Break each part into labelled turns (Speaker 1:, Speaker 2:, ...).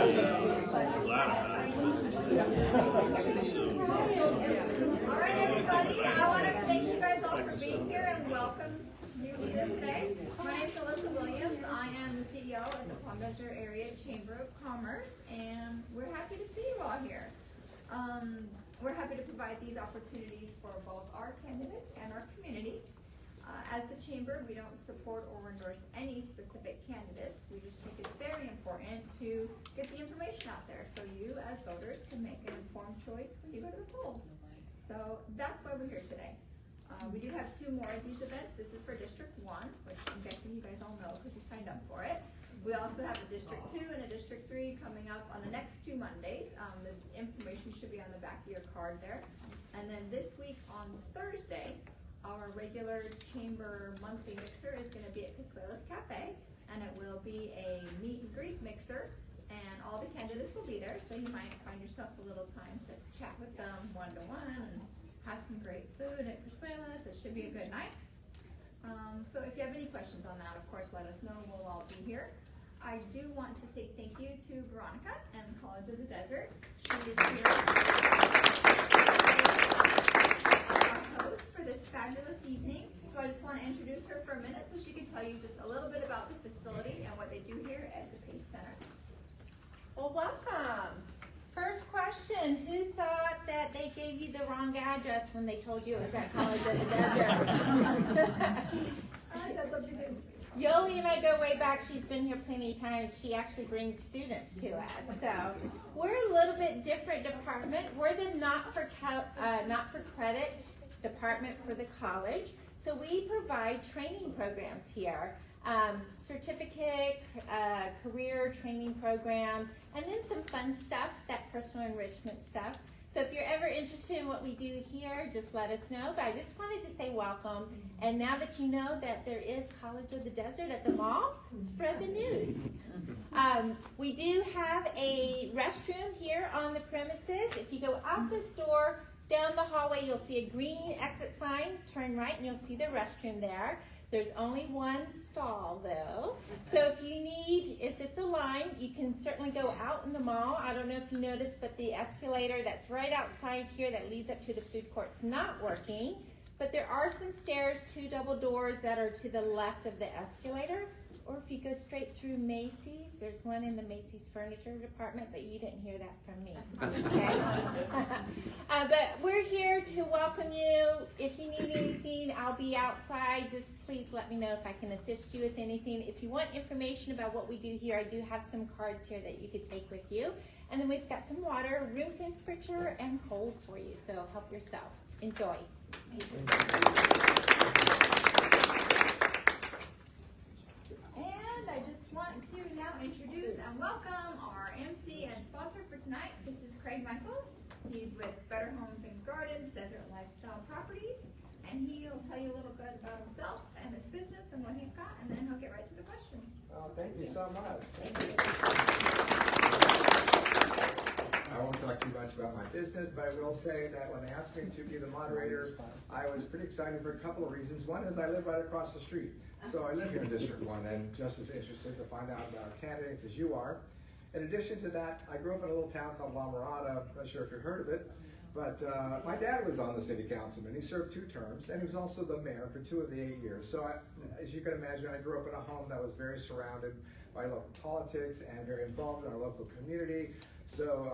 Speaker 1: right, everybody, I want to thank you guys all for being here and welcome you here today. My name is Alyssa Williams. I am the CEO of the Palm Desert Area Chamber of Commerce, and we're happy to see you all here. We're happy to provide these opportunities for both our candidates and our community. As the Chamber, we don't support or endorse any specific candidates. We just think it's very important to get the information out there so you as voters can make an informed choice when you go to the polls. So that's why we're here today. We do have 2 more of these events. This is for District 1, which I'm guessing you guys all know because you signed up for it. We also have a District 2 and a District 3 coming up on the next 2 Mondays. The information should be on the back of your card there. And then this week on Thursday, our regular chamber monthly mixer is going to be at Casuela's Cafe, and it will be a meet and greet mixer, and all the candidates will be there, so you might find yourself a little time to chat with them one-to-one and have some great food at Casuela's. It should be a good night. So if you have any questions on that, of course, let us know. We'll all be here. I do want to say thank you to Veronica and College of the Desert. She is here. Host for this fabulous evening. So I just want to introduce her for a minute so she can tell you just a little bit about the facility and what they do here at the Pace Center.
Speaker 2: Well, welcome. First question, who thought that they gave you the wrong address when they told you it was at College of the Desert? Yoli and I go way back. She's been here plenty of times. She actually brings students to us. So we're a little bit different department. We're the not-for-credit department for the college. So we provide training programs here, certificate, career training programs, and then some fun stuff, that personal enrichment stuff. So if you're ever interested in what we do here, just let us know. But I just wanted to say welcome. And now that you know that there is College of the Desert at the mall, spread the news. We do have a restroom here on the premises. If you go out this door, down the hallway, you'll see a green exit sign. Turn right and you'll see the restroom there. There's only 1 stall though. So if it's a line, you can certainly go out in the mall. I don't know if you noticed, but the escalator that's right outside here that leads up to the food court's not working. But there are some stairs, 2 double doors that are to the left of the escalator. Or if you go straight through Macy's, there's one in the Macy's furniture department, but you didn't hear that from me. Okay? But we're here to welcome you. If you need anything, I'll be outside. Just please let me know if I can assist you with anything. If you want information about what we do here, I do have some cards here that you could take with you. And then we've got some water, room temperature, and cold for you. So help yourself. Enjoy.
Speaker 1: And I just want to now introduce and welcome our MC and sponsor for tonight. This is Craig Michaels. He's with Better Homes and Gardens, Desert Lifestyle Properties, and he'll tell you a little bit about himself and his business and what he's got, and then he'll get right to the questions.
Speaker 3: Oh, thank you so much. Thank you. I won't talk too much about my business, but I will say that when they asked me to be the moderator, I was pretty excited for a couple of reasons. One is I live right across the street. So I live here in District 1 and just as interested to find out about candidates as you are. In addition to that, I grew up in a little town called La Mirada. I'm not sure if you've heard of it, but my dad was on the city councilman. He served 2 terms, and he was also the mayor for 2 of the 8 years. So as you can imagine, I grew up in a home that was very surrounded by local politics and very involved in our local community. So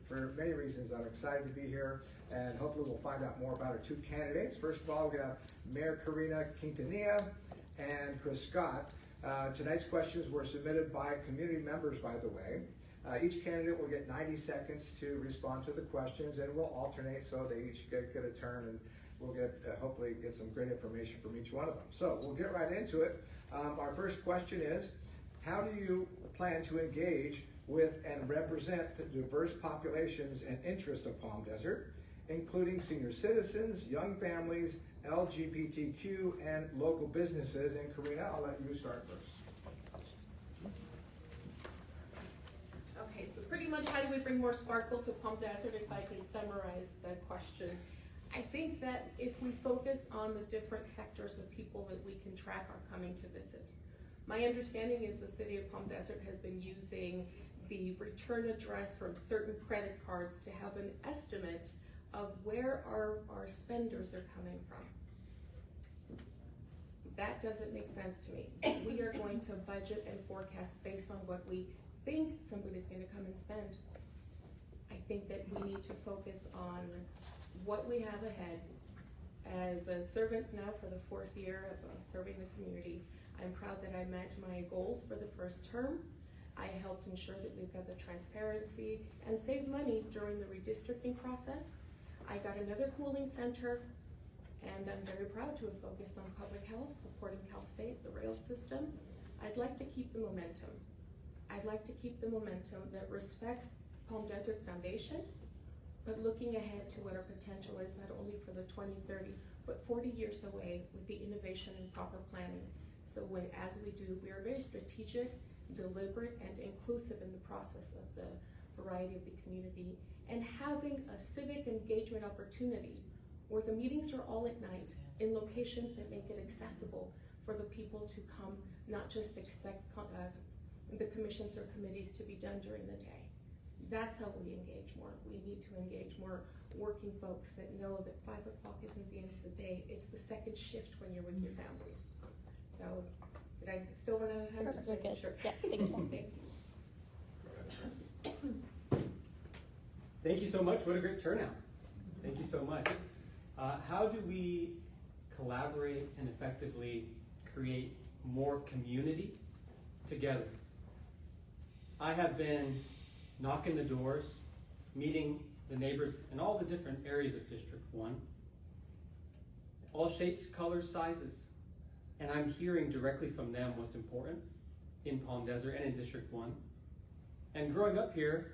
Speaker 3: for many reasons, I'm excited to be here, and hopefully we'll find out more about our 2 candidates. First of all, we have Mayor Karina Quintanilla and Chris Scott. Tonight's questions were submitted by community members, by the way. Each candidate will get 90 seconds to respond to the questions, and we'll alternate so they each get a turn, and we'll get hopefully get some great information from each one of them. So we'll get right into it. Our first question is, how do you plan to engage with and represent the diverse populations and interests of Palm Desert, including senior citizens, young families, LGBTQ, and local businesses? And Karina, I'll let you start first.
Speaker 4: Okay, so pretty much how do we bring more sparkle to Palm Desert, if I can summarize that question? I think that if we focus on the different sectors of people that we can track are coming to visit. My understanding is the city of Palm Desert has been using the return address from certain credit cards to have an estimate of where our spenders are coming from. That doesn't make sense to me. We are going to budget and forecast based on what we think somebody's gonna come and spend. I think that we need to focus on what we have ahead. As a servant now for the 4th year of serving the community, I'm proud that I met my goals for the first term. I helped ensure that we've got the transparency and saved money during the redistricting process. I got another cooling center, and I'm very proud to have focused on public health, supporting Cal State, the rail system. I'd like to keep the momentum. I'd like to keep the momentum that respects Palm Desert's foundation, but looking ahead to what our potential is, not only for the 2030, but 40 years away with the innovation and proper planning. So as we do, we are very strategic, deliberate, and inclusive in the process of the variety of the community, and having a civic engagement opportunity where the meetings are all at night in locations that make it accessible for the people to come, not just expect the commissions or committees to be done during the day. That's how we engage more. We need to engage more working folks that know that 5 o'clock isn't the end of the day. It's the second shift when you're with your families. So, did I still run out of time? Just making sure.
Speaker 5: Yeah, thank you.
Speaker 4: Thank you.
Speaker 6: Thank you so much. What a great turnout. Thank you so much. How do we collaborate and effectively create more community together? I have been knocking the doors, meeting the neighbors in all the different areas of District 1, all shapes, colors, sizes, and I'm hearing directly from them what's important in Palm Desert and in District 1. And growing up here,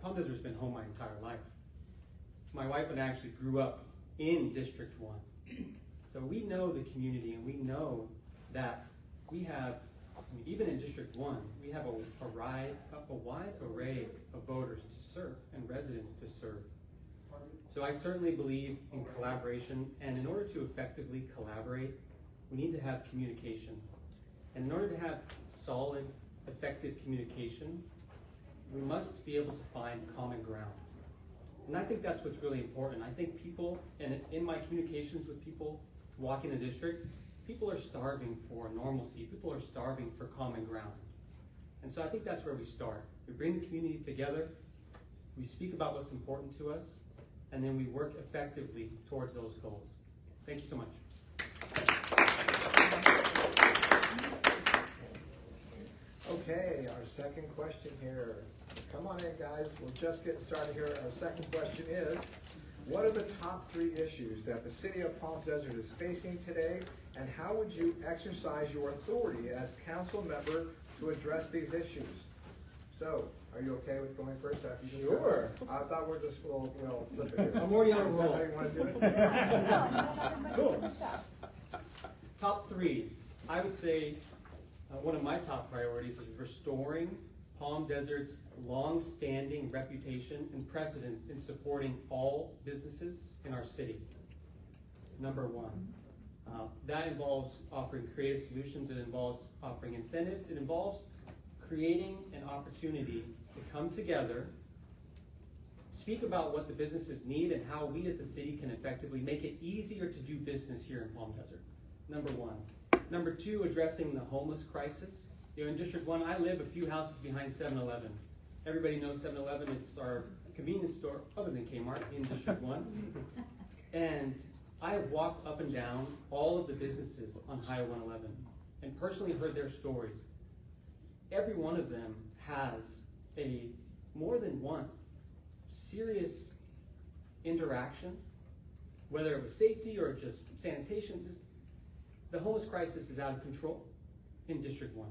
Speaker 6: Palm Desert's been home my entire life. My wife and I actually grew up in District 1. So we know the community, and we know that we have, even in District 1, we have a wide array of voters to serve and residents to serve. So I certainly believe in collaboration, and in order to effectively collaborate, we need to have communication. And in order to have solid, effective communication, we must be able to find common ground. And I think that's what's really important. I think people, and in my communications with people walking the district, people are starving for normalcy. People are starving for common ground. And so I think that's where we start. We bring the community together, we speak about what's important to us, and then we work effectively towards those goals. Thank you so much.
Speaker 3: Okay, our second question here. Come on in, guys. We'll just get started here. Our second question is, what are the top 3 issues that the city of Palm Desert is facing today, and how would you exercise your authority as council member to address these issues? So, are you okay with going first after you just
Speaker 6: Sure.
Speaker 3: go? I thought we'll flip it here.
Speaker 6: I'm already on a
Speaker 3: Is
Speaker 6: roll.
Speaker 3: that how you want to do it?
Speaker 6: Cool. Top 3. I would say one of my top priorities is restoring Palm Desert's long-standing reputation and precedence in supporting all businesses in our city. Number 1. That involves offering creative solutions. It involves offering incentives. It involves creating an opportunity to come together, speak about what the businesses need and how we as a city can effectively make it easier to do business here in Palm Desert. Number 1. Number 2, addressing the homeless crisis. In District 1, I live a few houses behind 7-Eleven. Everybody knows 7-Eleven. It's our convenience store, other than Kmart, in District 1. And I have walked up and down all of the businesses on Highway 111 and personally heard their stories. Every one of them has more than one serious interaction, whether it was safety or just sanitation. The homeless crisis is out of control in District 1.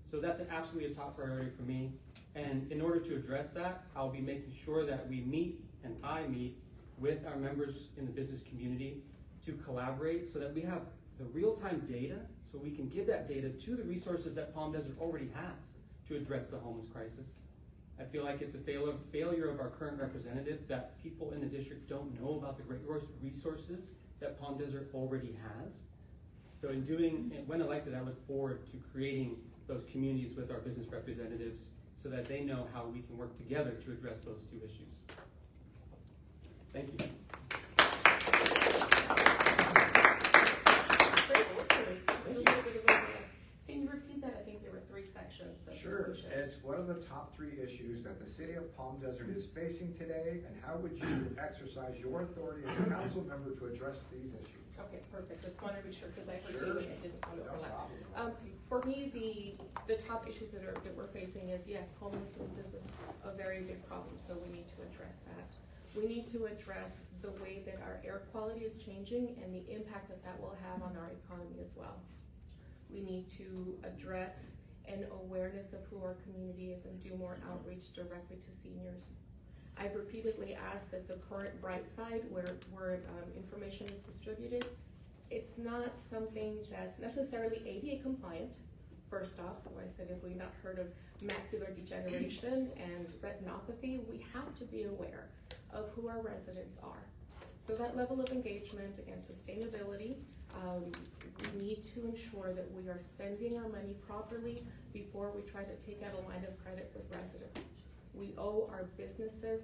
Speaker 6: So that's absolutely a top priority for me. And in order to address that, I'll be making sure that we meet, and I meet, with our members in the business community to collaborate so that we have the real-time data, so we can give that data to the resources that Palm Desert already has to address the homeless crisis. I feel like it's a failure of our current representative that people in the district don't know about the great resources that Palm Desert already has. So when elected, I look forward to creating those communities with our business representatives so that they know how we can work together to address those two issues. Thank you.
Speaker 4: Can you repeat that? I think there were 3 sections.
Speaker 3: Sure, it's what are the top 3 issues that the city of Palm Desert is facing today, and how would you exercise your authority as a council member to address these issues?
Speaker 4: Okay, perfect. Just wanted to be sure because I heard
Speaker 3: Sure.
Speaker 4: 2 and I didn't want to
Speaker 3: No
Speaker 4: overlap.
Speaker 3: problem.
Speaker 4: For me, the top issues that we're facing is, yes, homelessness is a very big problem, so we need to address that. We need to address the way that our air quality is changing and the impact that that will have on our economy as well. We need to address an awareness of who our community is and do more outreach directly to seniors. I've repeatedly asked that the current Bright Side, where information is distributed, it's not something that's necessarily ADA compliant, first off. So I said, if we've not heard of macular degeneration and retinopathy, we have to be aware of who our residents are. So that level of engagement and sustainability, we need to ensure that we are spending our money properly before we try to take out a line of credit with residents. We owe our businesses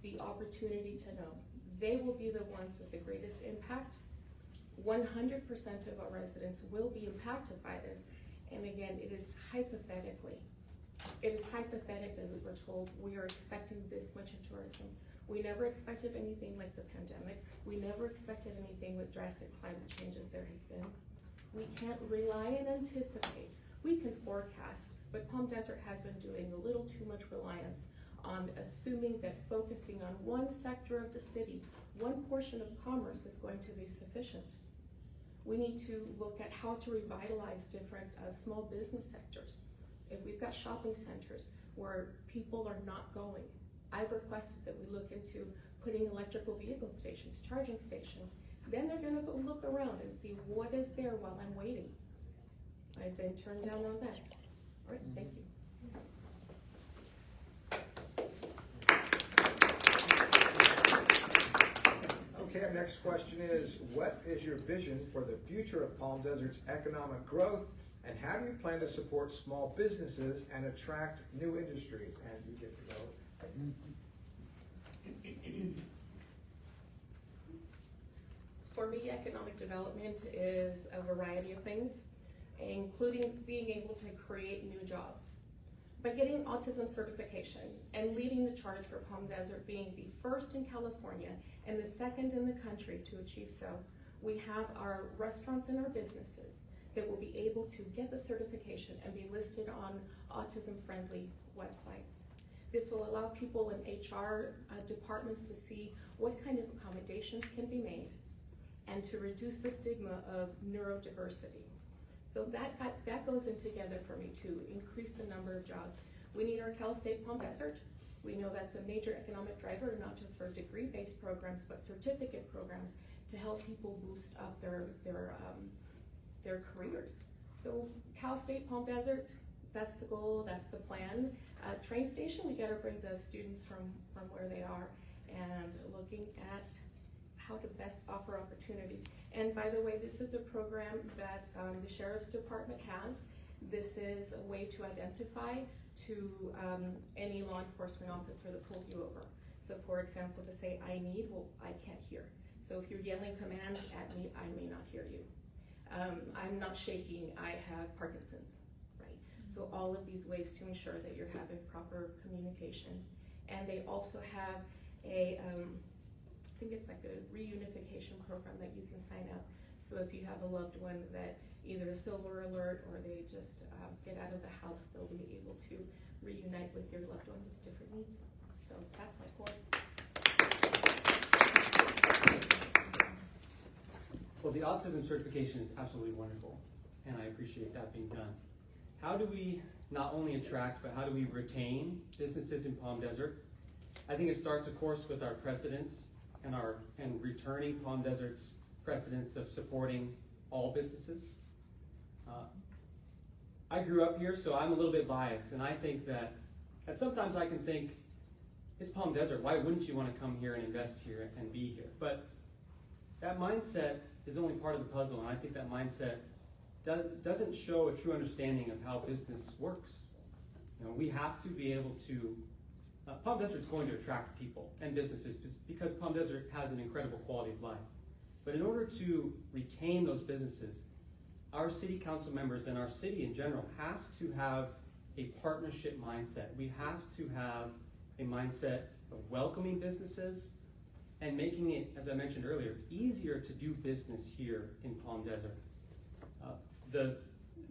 Speaker 4: the opportunity to know. They will be the ones with the greatest impact. 100% of our residents will be impacted by this. And again, it is hypothetically. It is hypothetically that we're told we are expecting this much in tourism. We never expected anything like the pandemic. We never expected anything with drastic climate changes there has been. We can't rely and anticipate. We can forecast, but Palm Desert has been doing a little too much reliance on assuming that focusing on one sector of the city, one portion of commerce is going to be sufficient. We need to look at how to revitalize different small business sectors. If we've got shopping centers where people are not going, I've requested that we look into putting electrical vehicle stations, charging stations. Then they're gonna go look around and see what is there while I'm waiting. I've been turned down on that. All right, thank you.
Speaker 3: Okay, our next question is, what is your vision for the future of Palm Desert's economic growth, and how do you plan to support small businesses and attract new industries? And you get to go.
Speaker 4: For me, economic development is a variety of things, including being able to create new jobs. By getting autism certification and leading the charge for Palm Desert, being the first in California and the second in the country to achieve so, we have our restaurants and our businesses that will be able to get the certification and be listed on autism-friendly websites. This will allow people in HR departments to see what kind of accommodations can be made and to reduce the stigma of neurodiversity. So that goes in together for me to increase the number of jobs. We need our Cal State Palm Desert. We know that's a major economic driver, not just for degree-based programs, but certificate programs to help people boost up their careers. So Cal State Palm Desert, that's the goal, that's the plan. Train station, we gotta bring the students from where they are and looking at how to best offer opportunities. And by the way, this is a program that the Sheriff's Department has. This is a way to identify to any law enforcement officer that pulls you over. So for example, to say, I need, well, I can't hear. So if you're yelling commands at me, I may not hear you. I'm not shaking, I have Parkinson's, right? So all of these ways to ensure that you're having proper communication. And they also have a, I think it's like a reunification program that you can sign up. So if you have a loved one that either a silver alert or they just get out of the house, they'll be able to reunite with your loved one with different needs. So that's my core.
Speaker 6: Well, the autism certification is absolutely wonderful, and I appreciate that being done. How do we not only attract, but how do we retain businesses in Palm Desert? I think it starts, of course, with our precedents and returning Palm Desert's precedents of supporting all businesses. I grew up here, so I'm a little bit biased, and I think that sometimes I can think, it's Palm Desert, why wouldn't you want to come here and invest here and be here? But that mindset is only part of the puzzle, and I think that mindset doesn't show a true understanding of how business works. We have to be able to, Palm Desert's going to attract people and businesses because Palm Desert has an incredible quality of life. But in order to retain those businesses, our city council members and our city in general has to have a partnership mindset. We have to have a mindset of welcoming businesses and making it, as I mentioned earlier, easier to do business here in Palm Desert. The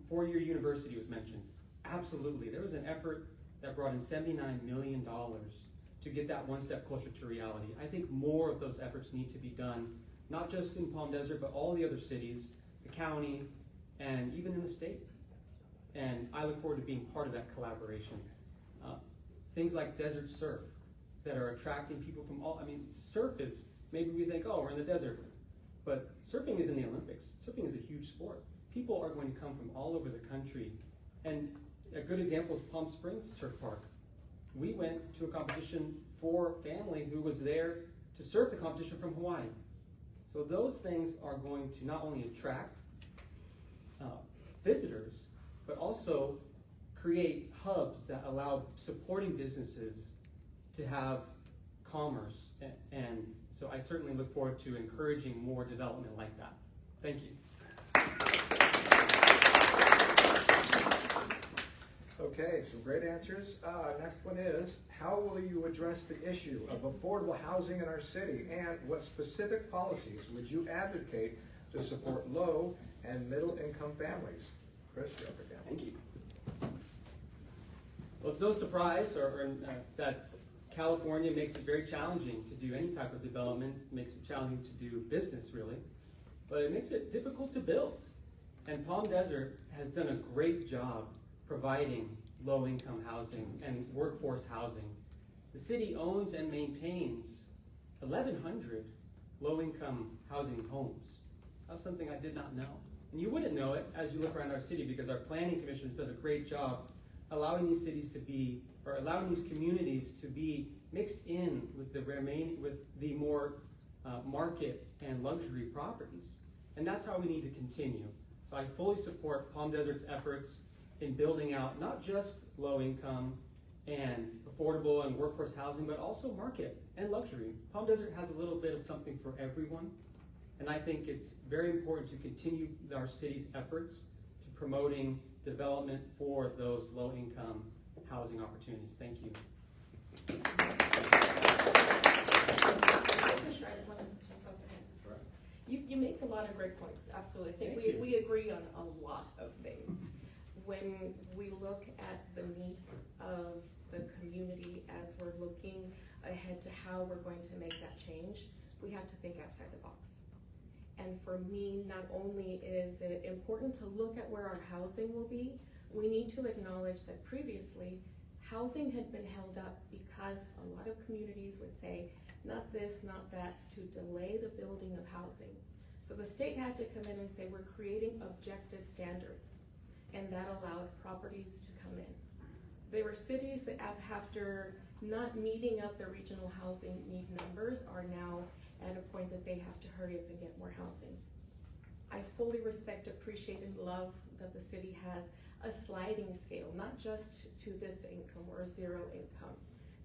Speaker 6: four-year university was mentioned. Absolutely, there was an effort that brought in $79 million to get that one step closer to reality. I think more of those efforts need to be done, not just in Palm Desert, but all the other cities, the county, and even in the state. And I look forward to being part of that collaboration. Things like desert surf that are attracting people from all, surf is, maybe we think, oh, we're in the desert, but surfing is in the Olympics. Surfing is a huge sport. People are going to come from all over the country. And a good example is Palm Springs Surf Park. We went to a competition for a family who was there to surf the competition from Hawaii. So those things are going to not only attract visitors, but also create hubs that allow supporting businesses to have commerce. And so I certainly look forward to encouraging more development like that. Thank you.
Speaker 3: Okay, some great answers. Next one is, how will you address the issue of affordable housing in our city, and what specific policies would you advocate to support low and middle income families? Chris, you're up again.
Speaker 6: Thank you. Well, it's no surprise that California makes it very challenging to do any type of development, makes it challenging to do business really, but it makes it difficult to build. And Palm Desert has done a great job providing low-income housing and workforce housing. The city owns and maintains 1,100 low-income housing homes. That's something I did not know. And you wouldn't know it as you look around our city because our planning commission has done a great job allowing these cities to be, or allowing these communities to be mixed in with the more market and luxury properties. And that's how we need to continue. So I fully support Palm Desert's efforts in building out not just low income and affordable and workforce housing, but also market and luxury. Palm Desert has a little bit of something for everyone. And I think it's very important to continue our city's efforts to promoting development for those low income housing opportunities. Thank you.
Speaker 4: You make a lot of great points, absolutely. I think we agree on a lot of things. When we look at the needs of the community as we're looking ahead to how we're going to make that change, we have to think outside the box. And for me, not only is it important to look at where our housing will be, we need to acknowledge that previously, housing had been held up because a lot of communities would say, not this, not that, to delay the building of housing. So the state had to come in and say, we're creating objective standards. And that allowed properties to come in. There were cities that after not meeting up their regional housing need numbers are now at a point that they have to hurry up and get more housing. I fully respect, appreciate, and love that the city has a sliding scale, not just to this income or zero income,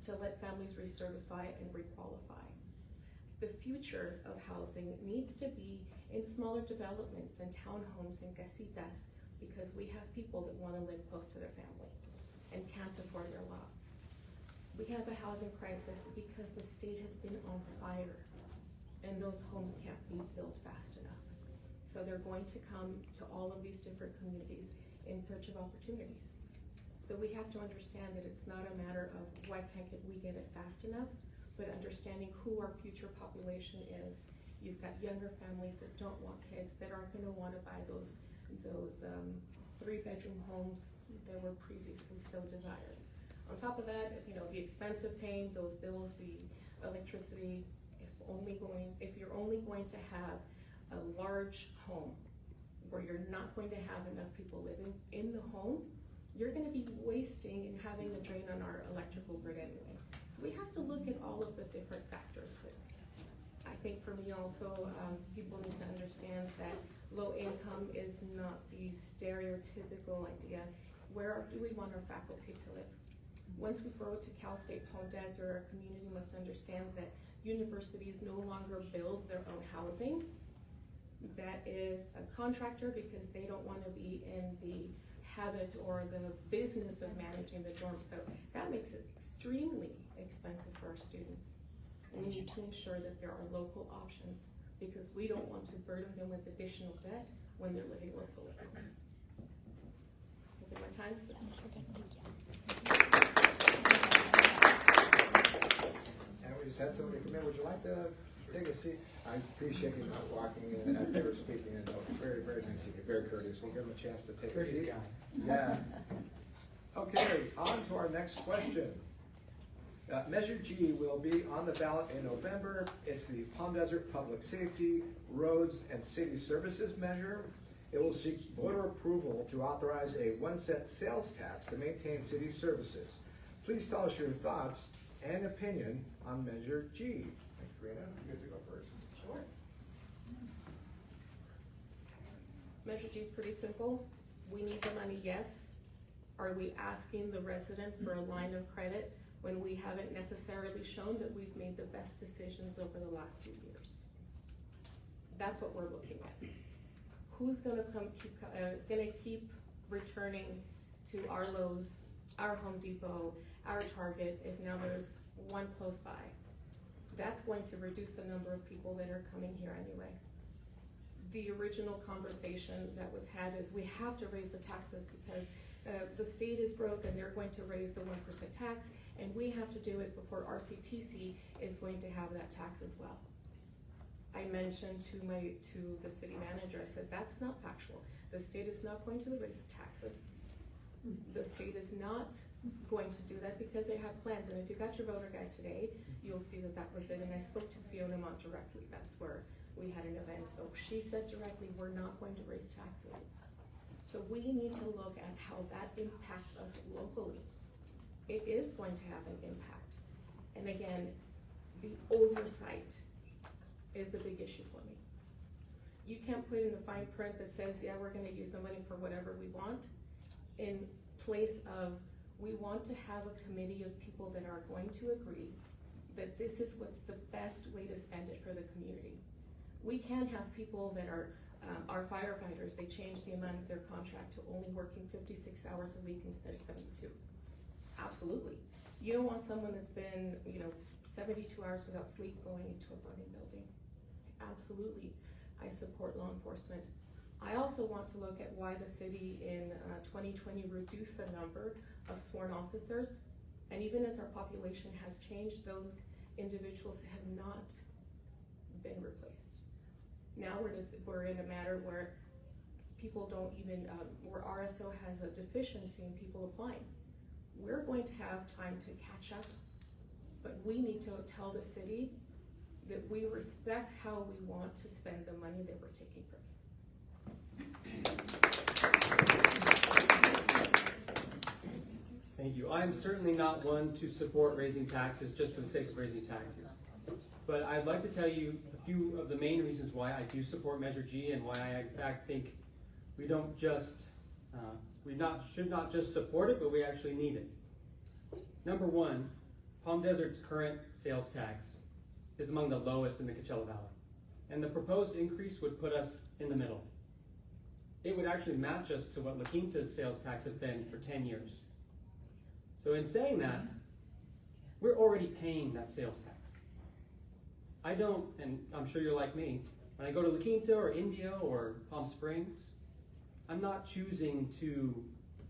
Speaker 4: to let families recertify and requalify. The future of housing needs to be in smaller developments and townhomes and casitas, because we have people that want to live close to their family and can't afford their lots. We have a housing crisis because the state has been on fire and those homes can't be built fast enough. So they're going to come to all of these different communities in search of opportunities. So we have to understand that it's not a matter of why can't we get it fast enough, but understanding who our future population is. You've got younger families that don't want kids, that aren't going to want to buy those 3-bedroom homes that were previously so desired. On top of that, the expense of paying those bills, the electricity, if you're only going to have a large home where you're not going to have enough people living in the home, you're going to be wasting and having a drain on our electrical grid anyway. So we have to look at all of the different factors. But I think for me also, people need to understand that low income is not the stereotypical idea. where do we want our faculty to live? Once we grow to Cal State Palm Desert, our community must understand that universities no longer build their own housing. That is a contractor because they don't want to be in the habit or the business of managing the dorms. So that makes it extremely expensive for our students. We need to ensure that there are local options because we don't want to burden them with additional debt when they're living locally. Is it my time?
Speaker 3: And we just had somebody come in, would you like to take a seat? I appreciate you not walking in as they were speaking, and very, very nice of you, very courteous. We'll give them a chance to take a seat.
Speaker 6: Courteous guy.
Speaker 3: Yeah. Okay, on to our next question. Measure G will be on the ballot in November. It's the Palm Desert Public Safety, Roads, and City Services measure. It will seek voter approval to authorize a 1-cent sales tax to maintain city services. Please tell us your thoughts and opinion on Measure G. Thank you, Karina. You get to go first.
Speaker 4: Sure. Measure G is pretty simple. We need the money, yes. Are we asking the residents for a line of credit when we haven't necessarily shown that we've made the best decisions over the last few years? That's what we're looking at. Who's gonna keep returning to our Lowe's, our Home Depot, our Target, if now there's one close by? That's going to reduce the number of people that are coming here anyway. The original conversation that was had is we have to raise the taxes because the state is broke and they're going to raise the 1% tax, and we have to do it before RCTC is going to have that tax as well. I mentioned to the city manager, I said, that's not factual. The state is not going to raise taxes. The state is not going to do that because they have plans. And if you got your voter guide today, you'll see that that was it. And I spoke to Fiona Mont directly. That's where we had an event. So she said directly, we're not going to raise taxes. So we need to look at how that impacts us locally. It is going to have an impact. And again, the oversight is the big issue for me. You can't put in a fine print that says, yeah, we're gonna use the money for whatever we want, in place of, we want to have a committee of people that are going to agree that this is what's the best way to spend it for the community. We can't have people that are our firefighters, they change the amount of their contract to only working 56 hours a week instead of 72. Absolutely. You don't want someone that's been, 72 hours without sleep going into a burning building. Absolutely. I support law enforcement. I also want to look at why the city in 2020 reduced the number of sworn officers. And even as our population has changed, those individuals have not been replaced. Now we're in a matter where people don't even, where RSO has a deficiency in people applying. We're going to have time to catch up, but we need to tell the city that we respect how we want to spend the money that we're taking from you.
Speaker 6: Thank you. I'm certainly not one to support raising taxes just for the sake of raising taxes. But I'd like to tell you a few of the main reasons why I do support Measure G and why I in fact think we don't just, should not just support it, but we actually need it. Number one, Palm Desert's current sales tax is among the lowest in the Coachella Valley. And the proposed increase would put us in the middle. It would actually match us to what La Quinta's sales tax has been for 10 years. So in saying that, we're already paying that sales tax. I don't, and I'm sure you're like me, when I go to La Quinta or Indio or Palm Springs, I'm not choosing to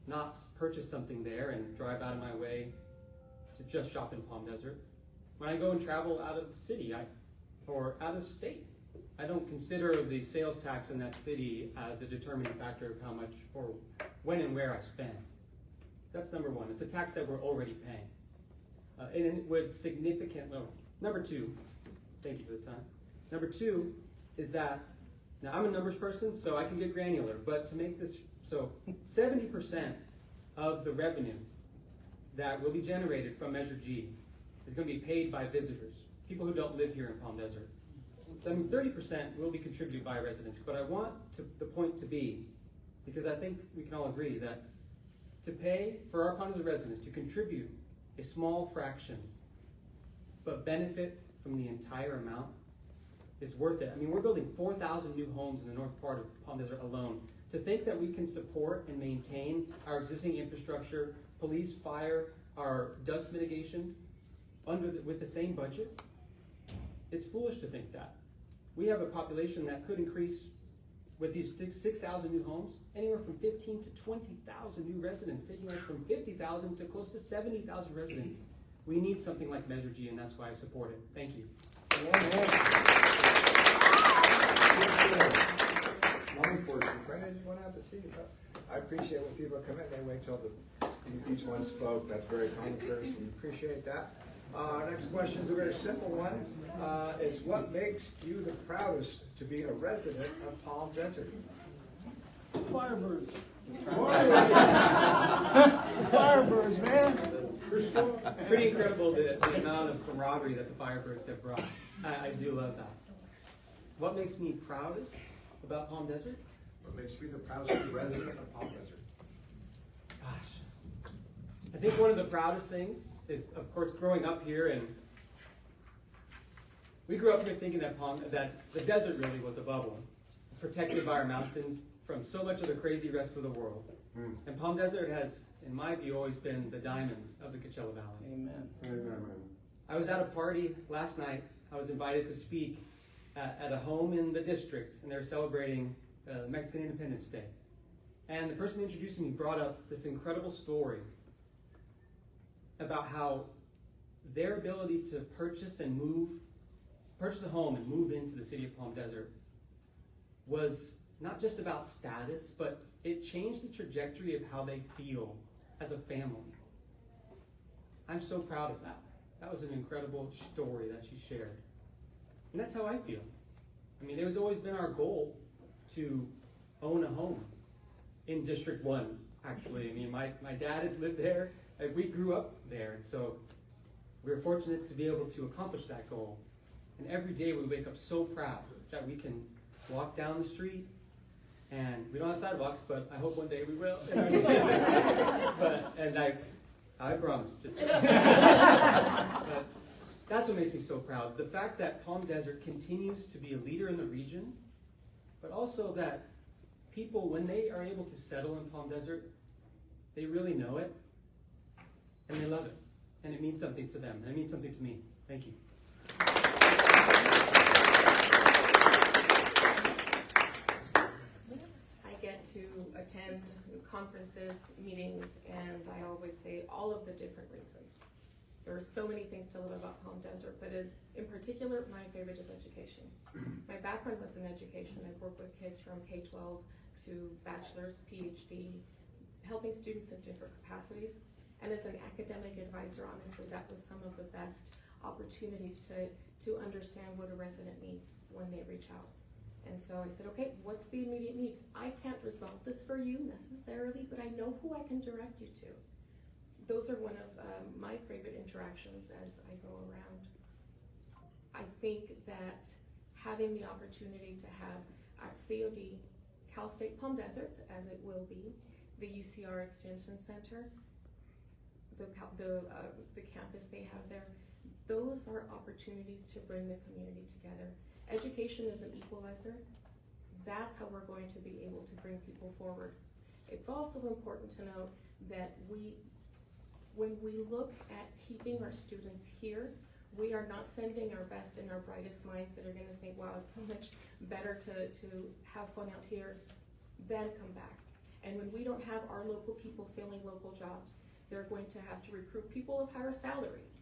Speaker 6: not purchase something there and drive out of my way to just shop in Palm Desert. When I go and travel out of the city or out of state, I don't consider the sales tax in that city as a determining factor of how much or when and where I spend. That's number one. It's a tax that we're already paying. And it would significantly, number two, thank you for the time. Number two is that, now I'm a numbers person, so I can get granular, but to make this, so 70% of the revenue that will be generated from Measure G is going to be paid by visitors, people who don't live here in Palm Desert. So that means 30% will be contributed by residents, but I want the point to be, because I think we can all agree that to pay for our Palm Desert residents to contribute a small fraction, but benefit from the entire amount is worth it. I mean, we're building 4,000 new homes in the north part of Palm Desert alone. To think that we can support and maintain our existing infrastructure, police, fire, our dust mitigation, with the same budget, it's foolish to think that. We have a population that could increase with these 6,000 new homes, anywhere from 15 to 20,000 new residents, taking us from 50,000 to close to 70,000 residents. We need something like Measure G, and that's why I support it. Thank you.
Speaker 3: Long portion. Brendan, you want to have the seat? I appreciate when people come in, they wait till each one spoke. That's very common courtesy. We appreciate that. Next question is a very simple one. Is what makes you the proudest to be a resident of Palm Desert?
Speaker 5: Firebirds. Firebirds, man.
Speaker 6: Pretty incredible the amount of camaraderie that the Firebirds have brought. I do love that. What makes me proudest about Palm Desert?
Speaker 3: What makes you the proudest resident of Palm Desert?
Speaker 6: Gosh, I think one of the proudest things is, of course, growing up here, and we grew up here thinking that the desert really was a bubble, protected by our mountains from so much of the crazy rest of the world. And Palm Desert has, in my view, always been the diamond of the Coachella Valley.
Speaker 5: Amen.
Speaker 3: Amen.
Speaker 6: I was at a party last night. I was invited to speak at a home in the district, and they were celebrating Mexican Independence Day. And the person introducing me brought up this incredible story about how their ability to purchase a home and move into the city of Palm Desert was not just about status, but it changed the trajectory of how they feel as a family. I'm so proud of that. That was an incredible story that she shared. And that's how I feel. I mean, it has always been our goal to own a home in District 1, actually. I mean, my dad has lived there. We grew up there, and so we were fortunate to be able to accomplish that goal. And every day we wake up so proud that we can walk down the street, and we don't have sidewalks, but I hope one day we will. I promise. But that's what makes me so proud. The fact that Palm Desert continues to be a leader in the region, but also that people, when they are able to settle in Palm Desert, they really know it, and they love it, and it means something to them, and it means something to me. Thank you.
Speaker 4: I get to attend conferences, meetings, and I always say all of the different reasons. There are so many things to love about Palm Desert, but in particular, my favorite is education. My background was in education. I've worked with kids from K-12 to bachelor's, PhD, helping students in different capacities. And as an academic advisor, honestly, that was some of the best opportunities to understand what a resident needs when they reach out. And so I said, okay, what's the immediate need? I can't resolve this for you necessarily, but I know who I can direct you to. Those are one of my favorite interactions as I go around. I think that having the opportunity to have at COD, Cal State Palm Desert, as it will be, the UCR Extension Center, the campus they have there, those are opportunities to bring the community together. Education is an equalizer. That's how we're going to be able to bring people forward. It's also important to note that when we look at keeping our students here, we are not sending our best and our brightest minds that are going to think, wow, it's so much better to have fun out here than come back. And when we don't have our local people filling local jobs, they're going to have to recruit people of higher salaries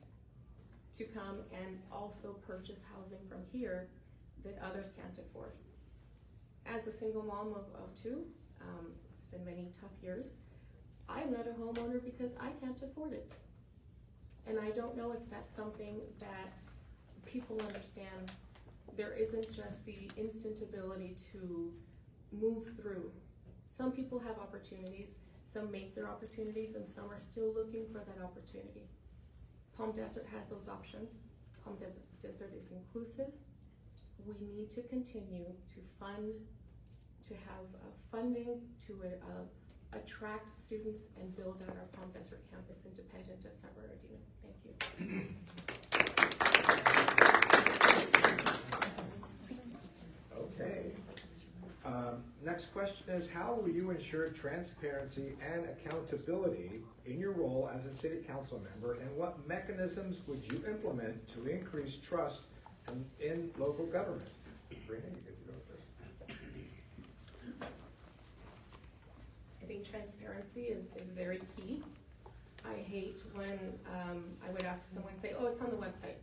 Speaker 4: to come and also purchase housing from here that others can't afford. As a single mom of two, it's been many tough years. I'm not a homeowner because I can't afford it. And I don't know if that's something that people understand. There isn't just the instant ability to move through. Some people have opportunities, some make their opportunities, and some are still looking for that opportunity. Palm Desert has those options. Palm Desert is inclusive. We need to continue to have funding to attract students and build out our Palm Desert campus independent of San Bernardino. Thank you.
Speaker 3: Okay. Next question is, how will you ensure transparency and accountability in your role as a city council member, and what mechanisms would you implement to increase trust in local government? Brina, you get to go first.
Speaker 4: I think transparency is very key. I hate when I would ask someone, say, oh, it's on the website.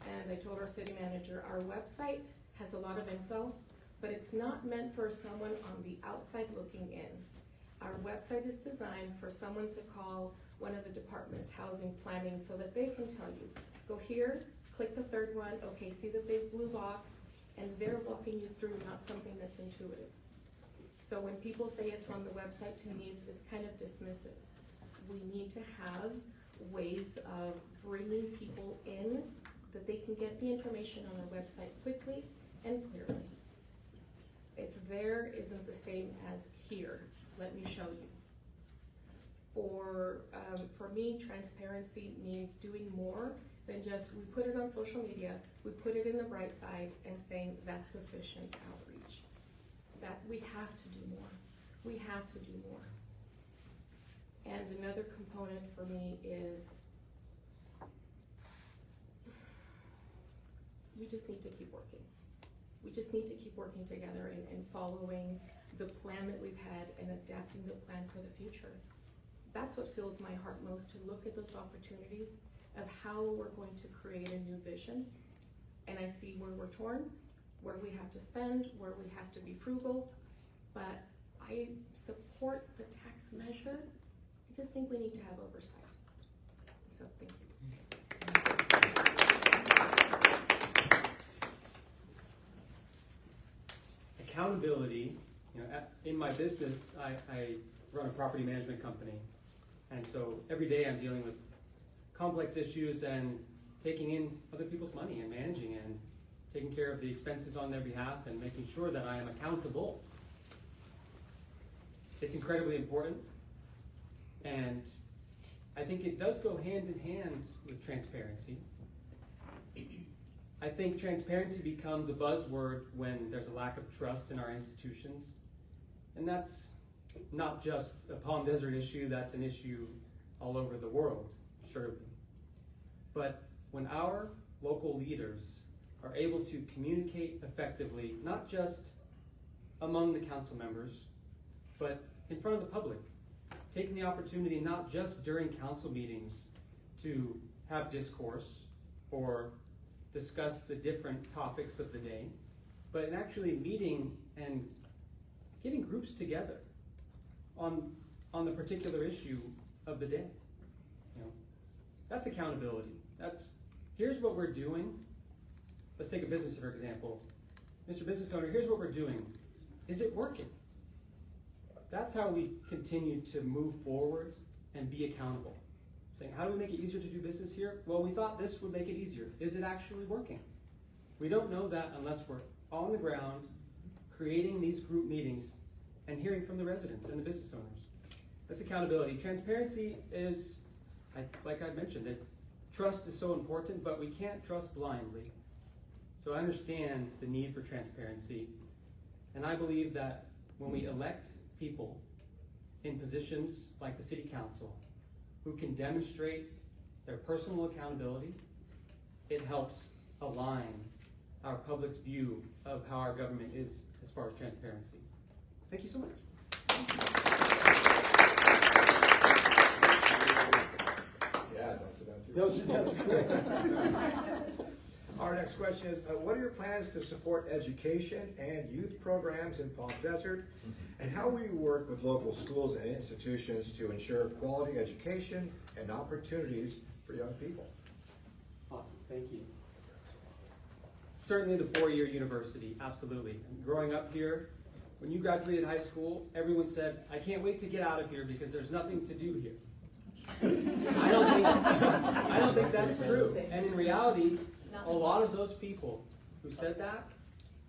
Speaker 4: And I told our city manager, our website has a lot of info, but it's not meant for someone on the outside looking in. Our website is designed for someone to call one of the departments, housing, planning, so that they can tell you, go here, click the third one, okay, see the big blue box, and they're walking you through, not something that's intuitive. So when people say it's on the website, to me, it's kind of dismissive. We need to have ways of bringing people in that they can get the information on our website quickly and clearly. It's there isn't the same as here. Let me show you. For me, transparency means doing more than just, we put it on social media, we put it in the bright side and saying that's sufficient outreach. We have to do more. We have to do more. And another component for me is we just need to keep working. We just need to keep working together and following the plan that we've had and adapting the plan for the future. That's what fills my heart most, to look at those opportunities of how we're going to create a new vision. And I see where we're torn, where we have to spend, where we have to be frugal, but I support the tax measure. I just think we need to have oversight. So thank you.
Speaker 6: Accountability, in my business, I run a property management company. And so every day I'm dealing with complex issues and taking in other people's money and managing and taking care of the expenses on their behalf and making sure that I am accountable. It's incredibly important, and I think it does go hand in hand with transparency. I think transparency becomes a buzzword when there's a lack of trust in our institutions, and that's not just a Palm Desert issue, that's an issue all over the world, surely. But when our local leaders are able to communicate effectively, not just among the council members, but in front of the public, taking the opportunity not just during council meetings to have discourse or discuss the different topics of the day, but in actually meeting and getting groups together on the particular issue of the day. That's accountability. Here's what we're doing. Let's take a business, for example. Mr. Business Owner, here's what we're doing. Is it working? That's how we continue to move forward and be accountable. Saying, how do we make it easier to do business here? Well, we thought this would make it easier. Is it actually working? We don't know that unless we're on the ground, creating these group meetings and hearing from the residents and the business owners. That's accountability. Transparency is, like I mentioned, that trust is so important, but we can't trust blindly. So I understand the need for transparency, and I believe that when we elect people in positions like the City Council who can demonstrate their personal accountability, it helps align our public's view of how our government is as far as transparency. Thank you so much.
Speaker 3: Yeah, don't sit down too
Speaker 6: Don't sit down.
Speaker 3: Our next question is, what are your plans to support education and youth programs in Palm Desert? And how will you work with local schools and institutions to ensure quality education and opportunities for young people?
Speaker 6: Awesome, thank you. Certainly the four-year university, absolutely. And growing up here, when you graduated high school, everyone said, I can't wait to get out of here because there's nothing to do here. I don't think that's true. And in reality, a lot of those people who said that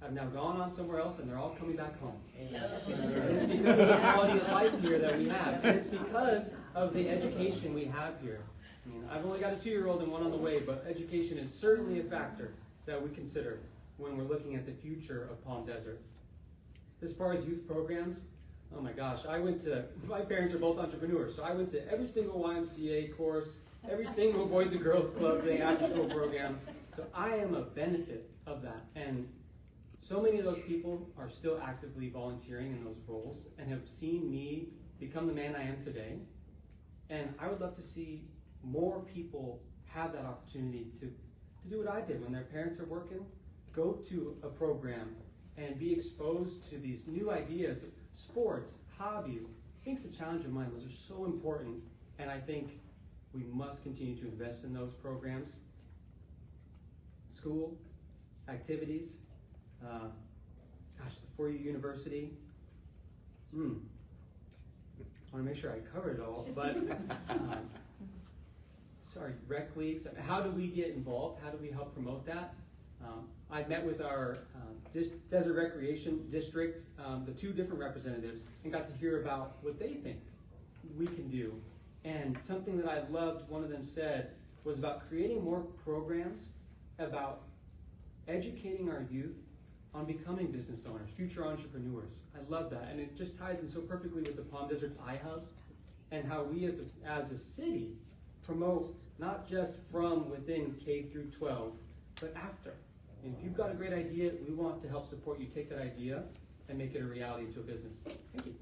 Speaker 6: have now gone on somewhere else and they're all coming back home. And it's because of the quality of life here that we have. And it's because of the education we have here. I mean, I've only got a 2-year-old and one on the way, but education is certainly a factor that we consider when we're looking at the future of Palm Desert. As far as youth programs, oh my gosh, my parents are both entrepreneurs, so I went to every single YMCA course, every single Boys and Girls Club thing, after school program. So I am a benefit of that. And so many of those people are still actively volunteering in those roles and have seen me become the man I am today. And I would love to see more people have that opportunity to do what I did when their parents are working, go to a program and be exposed to these new ideas, sports, hobbies, things to challenge your mind. Those are so important, and I think we must continue to invest in those programs. School, activities, the 4U University. I want to make sure I covered it all, but rec leagues. How do we get involved? How do we help promote that? I met with our Desert Recreation District, the 2 different representatives, and got to hear about what they think we can do. And something that I loved, one of them said, was about creating more programs about educating our youth on becoming business owners, future entrepreneurs. I love that, and it just ties in so perfectly with the Palm Desert's iHub and how we as a city promote not just from within K through 12, but after. And if you've got a great idea, we want to help support you take that idea and make it a reality into a business. Thank you.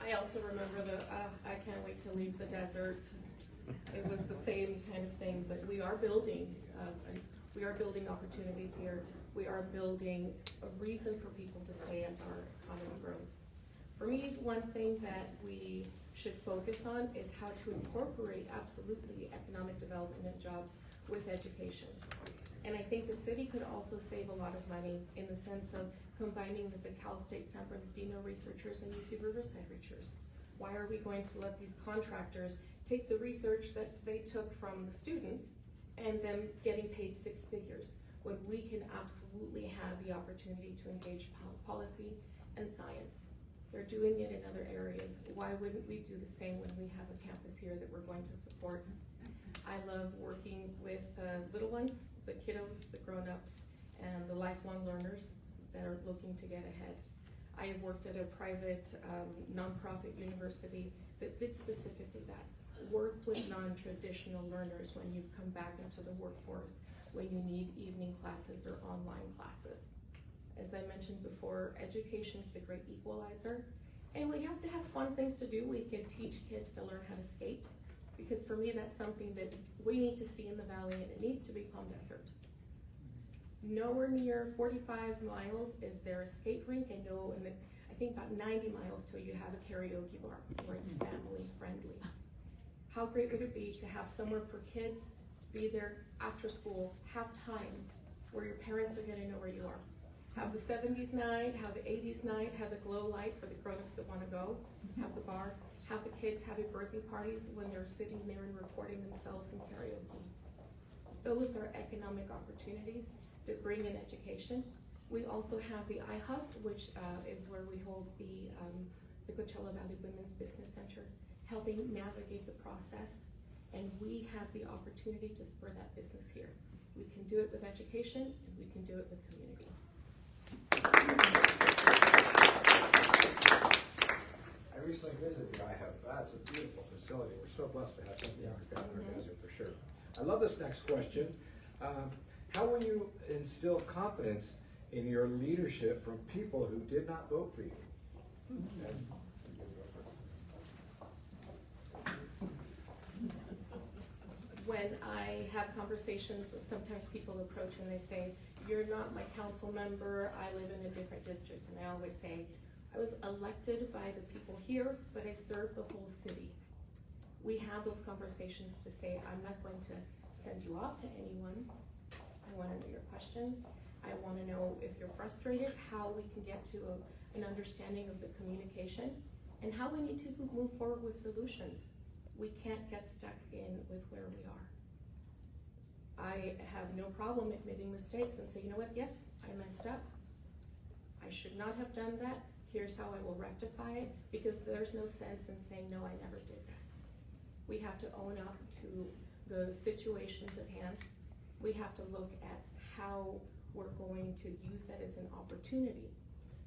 Speaker 4: I also remember I can't wait to leave the desert. It was the same kind of thing, but we are building opportunities here. We are building a reason for people to stay as our economy grows. For me, one thing that we should focus on is how to incorporate absolutely economic development and jobs with education. And I think the city could also save a lot of money in the sense of combining with the Cal State San Bernardino researchers and UC Riverside researchers. Why are we going to let these contractors take the research that they took from the students and them getting paid 6 figures when we can absolutely have the opportunity to engage policy and science? They're doing it in other areas. Why wouldn't we do the same when we have a campus here that we're going to support? I love working with little ones, the kiddos, the grown-ups, and the lifelong learners that are looking to get ahead. I have worked at a private nonprofit university that did specifically that. Work with non-traditional learners when you've come back into the workforce, when you need evening classes or online classes. As I mentioned before, education is the great equalizer, and we have to have fun things to do. We can teach kids to learn how to skate, because for me that's something that we need to see in the valley, and it needs to be Palm Desert. Nowhere near 45 miles is there a skate rink, and I think about 90 miles till you have a karaoke bar where it's family friendly. How great would it be to have somewhere for kids to be there after school, have time, where your parents are gonna know where you are. Have the 70s night, have the 80s night, have the glow light for the grown-ups that wanna go, have the bar, have the kids having birthday parties when they're sitting there and recording themselves in karaoke. Those are economic opportunities that bring in education. We also have the iHub, which is where we hold the Coachella Valley Women's Business Center, helping navigate the process, and we have the opportunity to spur that business here. We can do it with education, and we can do it with community.
Speaker 3: I recently visited the iHub. That's a beautiful facility. We're so blessed to have something like that in our desert for sure. I love this next question. How will you instill confidence in your leadership from people who did not vote for you?
Speaker 4: When I have conversations with, sometimes people approach and they say, "You're not my council member, I live in a different district." And I always say, I was elected by the people here, but I serve the whole city. We have those conversations to say, I'm not going to send you off to anyone. I want to know your questions. I want to know if you're frustrated, how we can get to an understanding of the communication, and how we need to move forward with solutions. We can't get stuck in with where we are. I have no problem admitting mistakes and say, you know what, yes, I messed up. I should not have done that. Here's how I will rectify it, because there's no sense in saying, no, I never did that. We have to own up to the situations at hand. We have to look at how we're going to use that as an opportunity.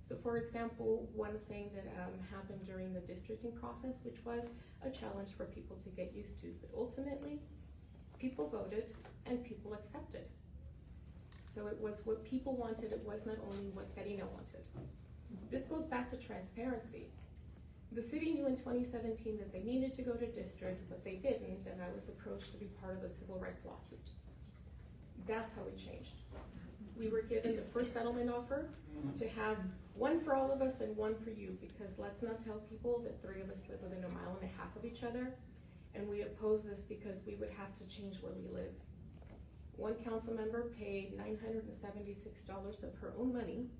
Speaker 4: So for example, one thing that happened during the districting process, which was a challenge for people to get used to, but ultimately, people voted and people accepted. So it was what people wanted, it was not only what Karina wanted. This goes back to transparency. The city knew in 2017 that they needed to go to districts, but they didn't, and I was approached to be part of the civil rights lawsuit. That's how it changed. We were given the first settlement offer to have one for all of us and one for you, because let's not tell people that 3 of us live within 1.5 miles of each other, and we oppose this because we would have to change where we live. One council member paid $976 of her own money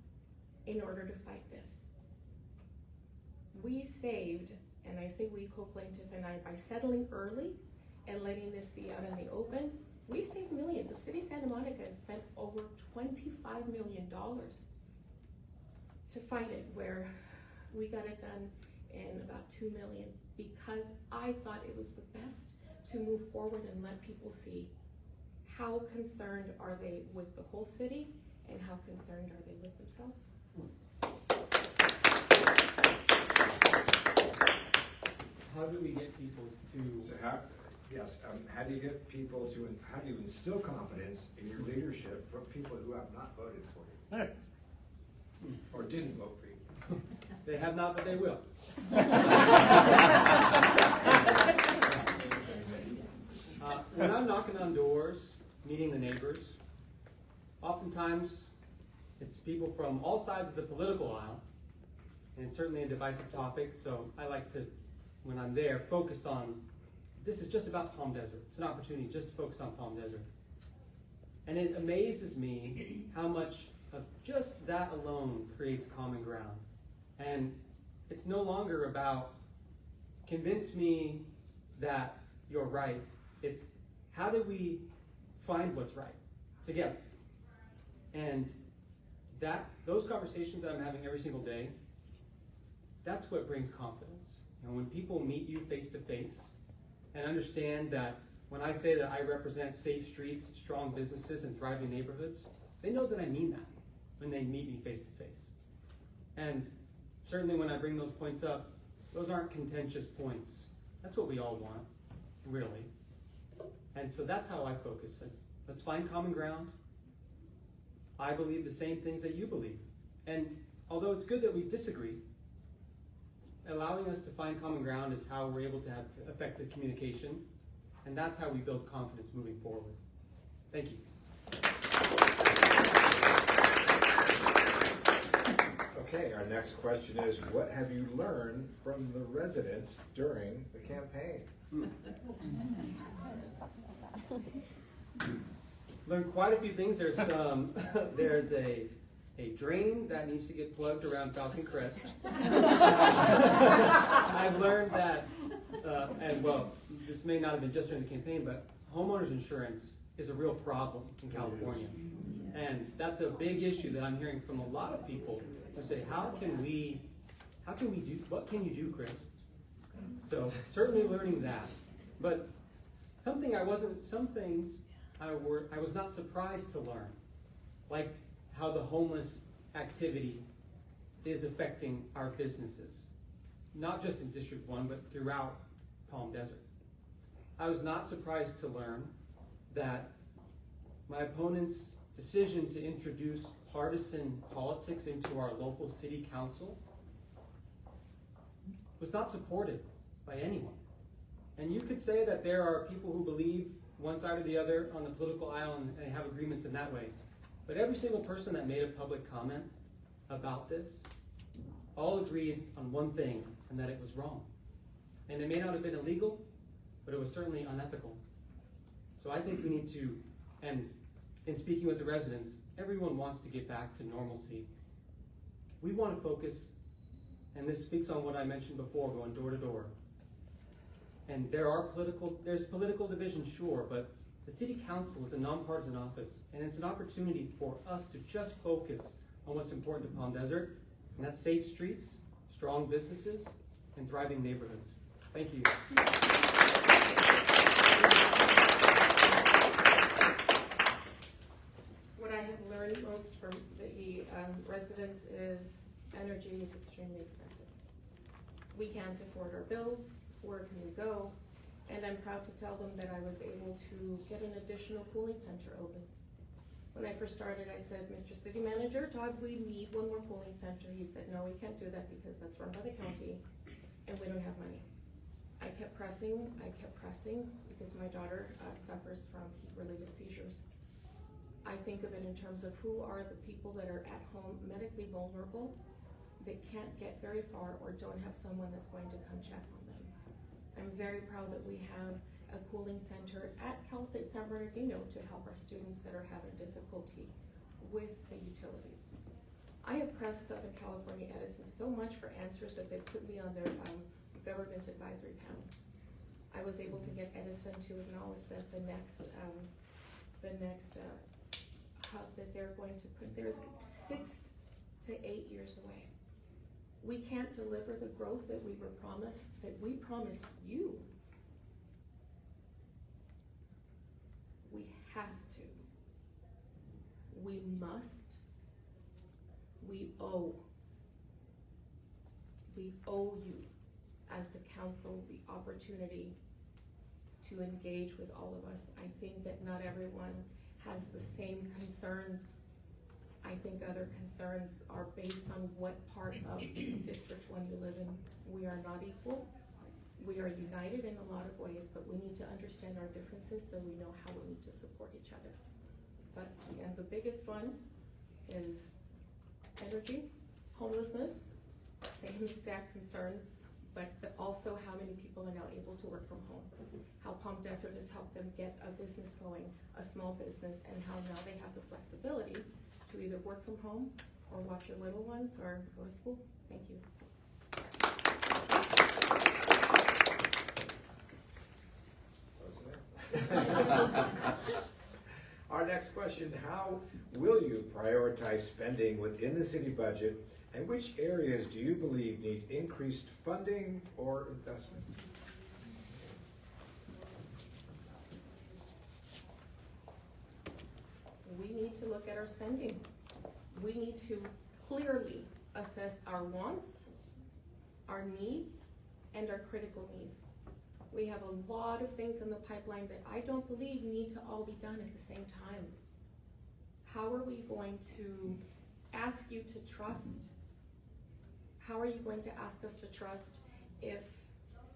Speaker 4: in order to fight this. We saved, and I say we, co-plaintiff and I, by settling early and letting this be out in the open, we saved millions. The city of Santa Monica has spent over $25 million to fight it, where we got it done in about $2 million, because I thought it was the best to move forward and let people see how concerned are they with the whole city and how concerned are they with themselves.
Speaker 6: How do we get people to?
Speaker 3: So how do you get people to, how do you instill confidence in your leadership from people who have not voted for you? Or didn't vote for you?
Speaker 6: They have not, but they will. When I'm knocking on doors, meeting the neighbors, oftentimes it's people from all sides of the political aisle, and it's certainly a divisive topic, so I like to, when I'm there, focus on, this is just about Palm Desert. It's an opportunity just to focus on Palm Desert. And it amazes me how much of just that alone creates common ground. And it's no longer about convince me that you're right. It's how do we find what's right together? And those conversations that I'm having every single day, that's what brings confidence. And when people meet you face to face and understand that when I say that I represent safe streets, strong businesses, and thriving neighborhoods, they know that I mean that when they meet me face to face. And certainly when I bring those points up, those aren't contentious points. That's what we all want, really. And so that's how I focus. Let's find common ground. I believe the same things that you believe. And although it's good that we disagree, allowing us to find common ground is how we're able to have effective communication, and that's how we build confidence moving forward. Thank you.
Speaker 3: Okay, our next question is, what have you learned from the residents during the campaign?
Speaker 6: Learned quite a few things. There's there's a drain that needs to get plugged around Falcon Crest. I've learned that, and well, this may not have been just during the campaign, but homeowners insurance is a real problem in California. And that's a big issue that I'm hearing from a lot of people who say, what can you do, Chris? So certainly learning that. But some things I was not surprised to learn, like how the homeless activity is affecting our businesses, not just in District 1, but throughout Palm Desert. I was not surprised to learn that my opponent's decision to introduce partisan politics into our local city council was not supported by anyone. And you could say that there are people who believe one side or the other on the political aisle and have agreements in that way. But every single person that made a public comment about this all agreed on one thing, and that it was wrong. And it may not have been illegal, but it was certainly unethical. So I think we need to, and in speaking with the residents, everyone wants to get back to normalcy. We want to focus, and this speaks on what I mentioned before, going door to door. And there's political division, sure, but The City Council is a nonpartisan office, and it's an opportunity for us to just focus on what's important to Palm Desert, and that's safe streets, strong businesses, and thriving neighborhoods. Thank you.
Speaker 4: What I have learned most from the residents is energy is extremely expensive. We can't afford our bills. Where can we go? And I'm proud to tell them that I was able to get an additional cooling center open. When I first started, I said, Mr. City Manager, Todd, we need one more cooling center. He said, no, we can't do that because that's run by the county and we don't have money. I kept pressing because my daughter suffers from heat-related seizures. I think of it in terms of who are the people that are at home medically vulnerable that can't get very far or don't have someone that's going to come check on them. I'm very proud that we have a cooling center at Cal State San Bernardino to help our students that are having difficulty with the utilities. I have pressed Southern California Edison so much for answers that they put me on their government advisory panel. I was able to get Edison to acknowledge that the next hub that they're going to put there is 6 to 8 years away. We can't deliver the growth that we were promised, that we promised you. We have to. We must. We owe. We owe you, as the council, the opportunity to engage with all of us. I think that not everyone has the same concerns. I think other concerns are based on what part of District 1 you live in. We are not equal. We are united in a lot of ways, but we need to understand our differences so we know how we need to support each other. But again, the biggest one is energy, homelessness, same exact concern, but also how many people are now able to work from home. How Palm Desert has helped them get a business going, a small business, and how now they have the flexibility to either work from home or watch your little ones or go to school. Thank you.
Speaker 3: Our next question, how will you prioritize spending within the city budget, and which areas do you believe need increased funding or investment?
Speaker 4: We need to look at our spending. We need to clearly assess our wants, our needs, and our critical needs. We have a lot of things in the pipeline that I don't believe need to all be done at the same time. How are we going to ask you to trust? How are you going to ask us to trust if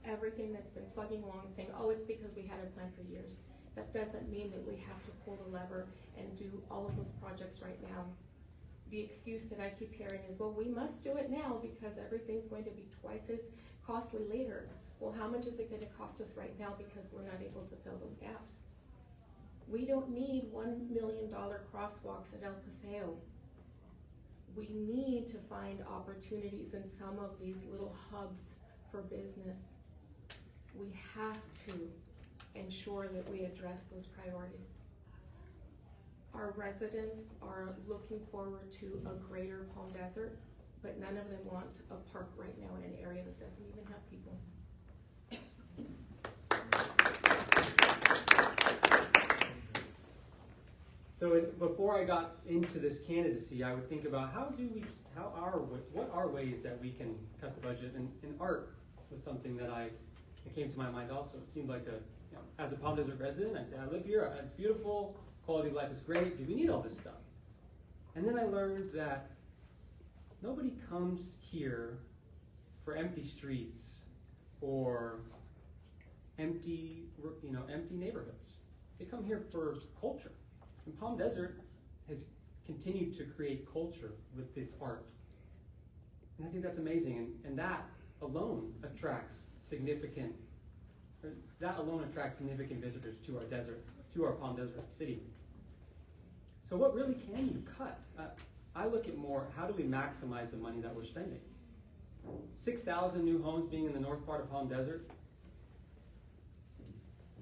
Speaker 4: everything that's been plugging along saying, oh, it's because we had a plan for years? That doesn't mean that we have to pull the lever and do all of those projects right now. The excuse that I keep hearing is, well, we must do it now because everything's going to be twice as costly later. Well, how much is it going to cost us right now because we're not able to fill those gaps? We don't need $1 million crosswalks at El Paseo. We need to find opportunities in some of these little hubs for business. We have to ensure that we address those priorities. Our residents are looking forward to a greater Palm Desert, but none of them want a park right now in an area that doesn't even have people.
Speaker 6: So before I got into this candidacy, I would think about what are ways that we can cut the budget, and art was something that came to my mind also. It seemed like as a Palm Desert resident, I say, I live here, it's beautiful, quality of life is great, do we need all this stuff? And then I learned that nobody comes here for empty streets or empty neighborhoods. They come here for culture. And Palm Desert has continued to create culture with this art. And I think that's amazing, and that alone attracts significant visitors to our desert, to our Palm Desert city. So what really can you cut? I look at more, how do we maximize the money that we're spending? 6,000 new homes being in the north part of Palm Desert,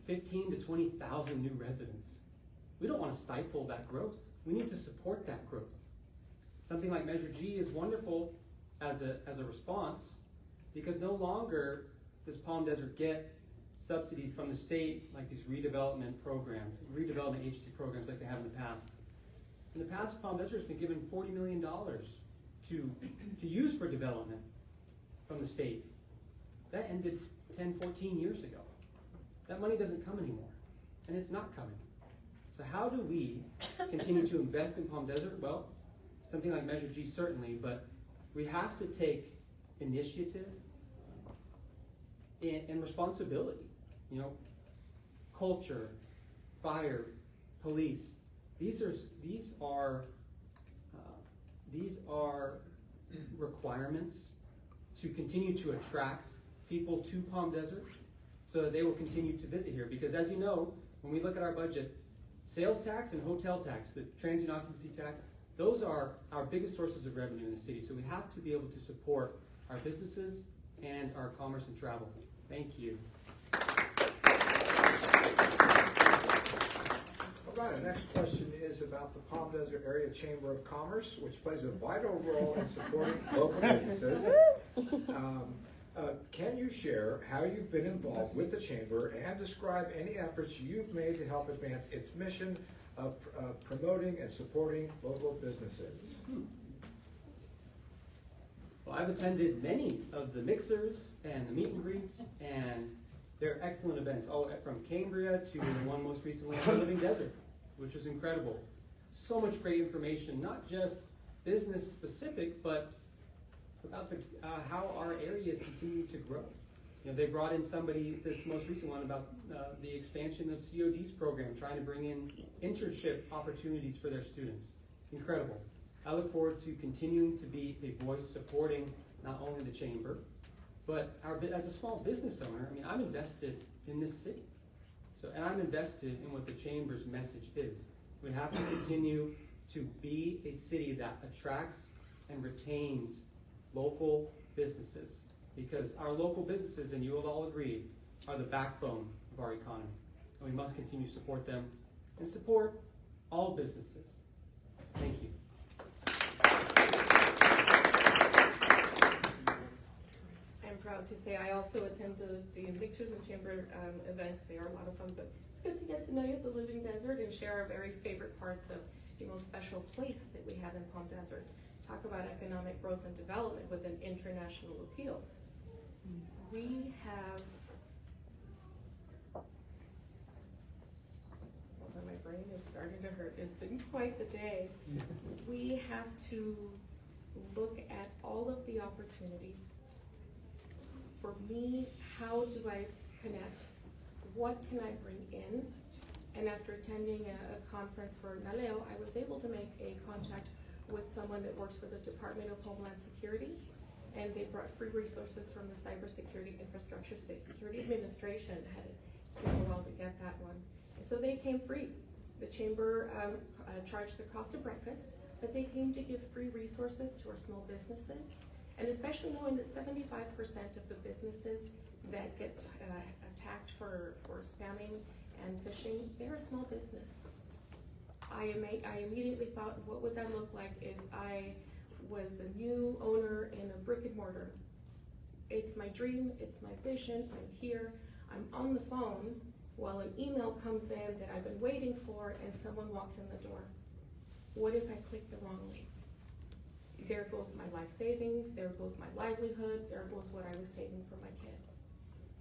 Speaker 6: 15 to 20,000 new residents. We don't want to stifle that growth. We need to support that growth. Something like Measure G is wonderful as a response, because no longer does Palm Desert get subsidies from the state like these redevelopment programs, redevelopment agency programs like they have in the past. In the past, Palm Desert has been given $40 million to use for development from the state. That ended 10, 14 years ago. That money doesn't come anymore, and it's not coming. So how do we continue to invest in Palm Desert? Well, something like Measure G certainly, but we have to take initiative and responsibility. You know, culture, fire, police. These are requirements to continue to attract people to Palm Desert so that they will continue to visit here. Because as you know, when we look at our budget, sales tax and hotel tax, the transient occupancy tax, those are our biggest sources of revenue in the city. So we have to be able to support our businesses and our commerce and travel. Thank you.
Speaker 3: All right, the next question is about the Palm Desert Area Chamber of Commerce, which plays a vital role in supporting local businesses. Can you share how you've been involved with the Chamber and describe any efforts you've made to help advance its mission of promoting and supporting local businesses?
Speaker 6: Well, I've attended many of the mixers and the meet and greets, and they're excellent events, all from Cambria to the one most recently in the Living Desert, which was incredible. So much great information, not just business specific, but about how our areas continue to grow. You know, they brought in somebody, this most recent one, about the expansion of COD's program, trying to bring in internship opportunities for their students. Incredible. I look forward to continuing to be a voice supporting not only the Chamber, but as a small business owner, I mean, I'm invested in this city. And I'm invested in what the Chamber's message is. We have to continue to be a city that attracts and retains local businesses, because our local businesses, and you will all agree, are the backbone of our economy. And we must continue to support them and support all businesses. Thank you.
Speaker 4: I'm proud to say I also attend the Mixers and Chamber events. They are a lot of fun, but it's good to get to know you at the Living Desert and share our very favorite parts of the most special place that we have in Palm Desert. Talk about economic growth and development with an international appeal. We have, although my brain is starting to hurt, it's been quite the day. We have to look at all of the opportunities. For me, how do I connect? What can I bring in? And after attending a conference for Naleo, I was able to make a contact with someone that works for the Department of Homeland Security, and they brought free resources from the Cybersecurity Infrastructure Security Administration. Had it taken a while to get that one. And so they came free. The Chamber charged the cost of breakfast, but they came to give free resources to our small businesses. And especially knowing that 75% of the businesses that get attacked for spamming and phishing, they're a small business. I immediately thought, what would that look like if I was a new owner in a brick and mortar? It's my dream, it's my vision, I'm here, I'm on the phone while an email comes in that I've been waiting for and someone walks in the door. What if I click the wrong link? There goes my life savings, there goes my livelihood, there goes what I was saving for my kids.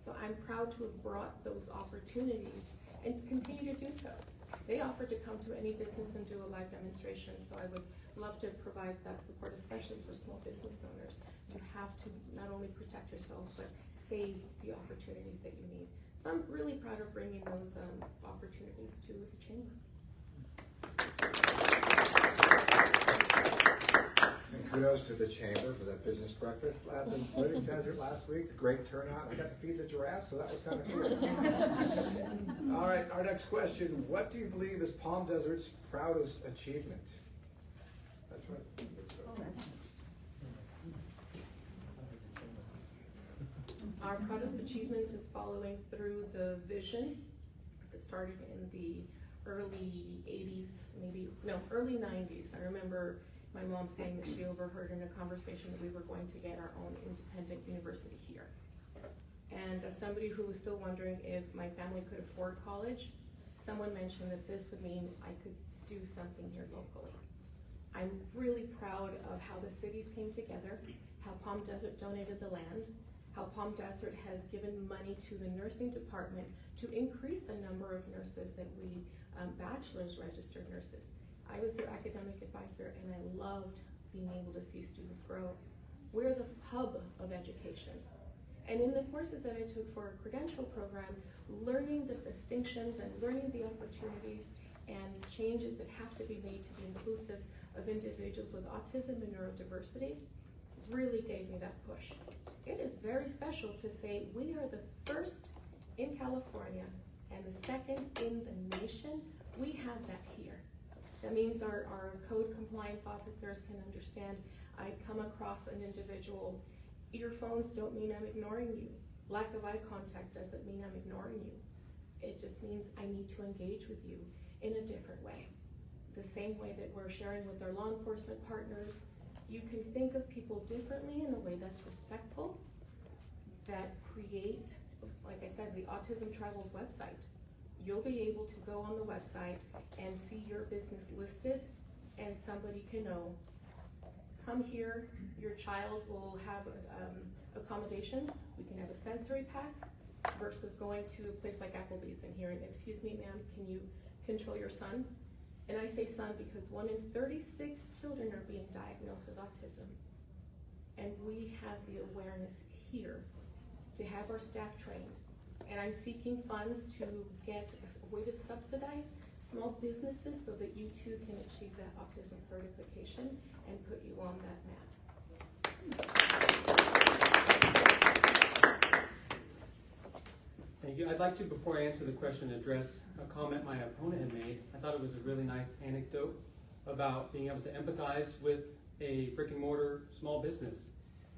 Speaker 4: So I'm proud to have brought those opportunities and to continue to do so. They offered to come to any business and do a live demonstration, so I would love to provide that support, especially for small business owners, to have to not only protect yourselves, but save the opportunities that you need. So I'm really proud of bringing those opportunities to the Chamber.
Speaker 3: And kudos to the Chamber for that business breakfast at the Living Desert last week. A great turnout. I got to feed the giraffe, so that was kind of cool. All right, our next question. What do you believe is Palm Desert's proudest achievement? That's right.
Speaker 4: Our proudest achievement is following through the vision that started in the early 80s, early 90s. I remember my mom saying that she overheard in a conversation that we were going to get our own independent university here. And as somebody who was still wondering if my family could afford college, someone mentioned that this would mean I could do something here locally. I'm really proud of how the cities came together, how Palm Desert donated the land, how Palm Desert has given money to the nursing department to increase the number of nurses that we, bachelor's registered nurses. I was their academic advisor and I loved being able to see students grow. We're the hub of education. And in the courses that I took for a credential program, learning the distinctions and learning the opportunities and changes that have to be made to be inclusive of individuals with autism and neurodiversity really gave me that push. It is very special to say we are the first in California and the second in the nation. We have that here. That means our code compliance officers can understand. I come across an individual, earphones don't mean I'm ignoring you. Lack of eye contact doesn't mean I'm ignoring you. It just means I need to engage with you in a different way. The same way that we're sharing with our law enforcement partners, you can think of people differently in a way that's respectful, that create, like I said, the Autism Travels website. You'll be able to go on the website and see your business listed, and somebody can know, come here, your child will have accommodations. We can have a sensory pack versus going to a place like Applebee's and hearing, excuse me ma'am, can you control your son? And I say son because 1 in 36 children are being diagnosed with autism. And we have the awareness here to have our staff trained. And I'm seeking funds to get a way to subsidize small businesses so that you too can achieve that autism certification and put you on that map.
Speaker 6: Thank you. I'd like to, before I answer the question, address a comment my opponent had made. I thought it was a really nice anecdote about being able to empathize with a brick and mortar small business.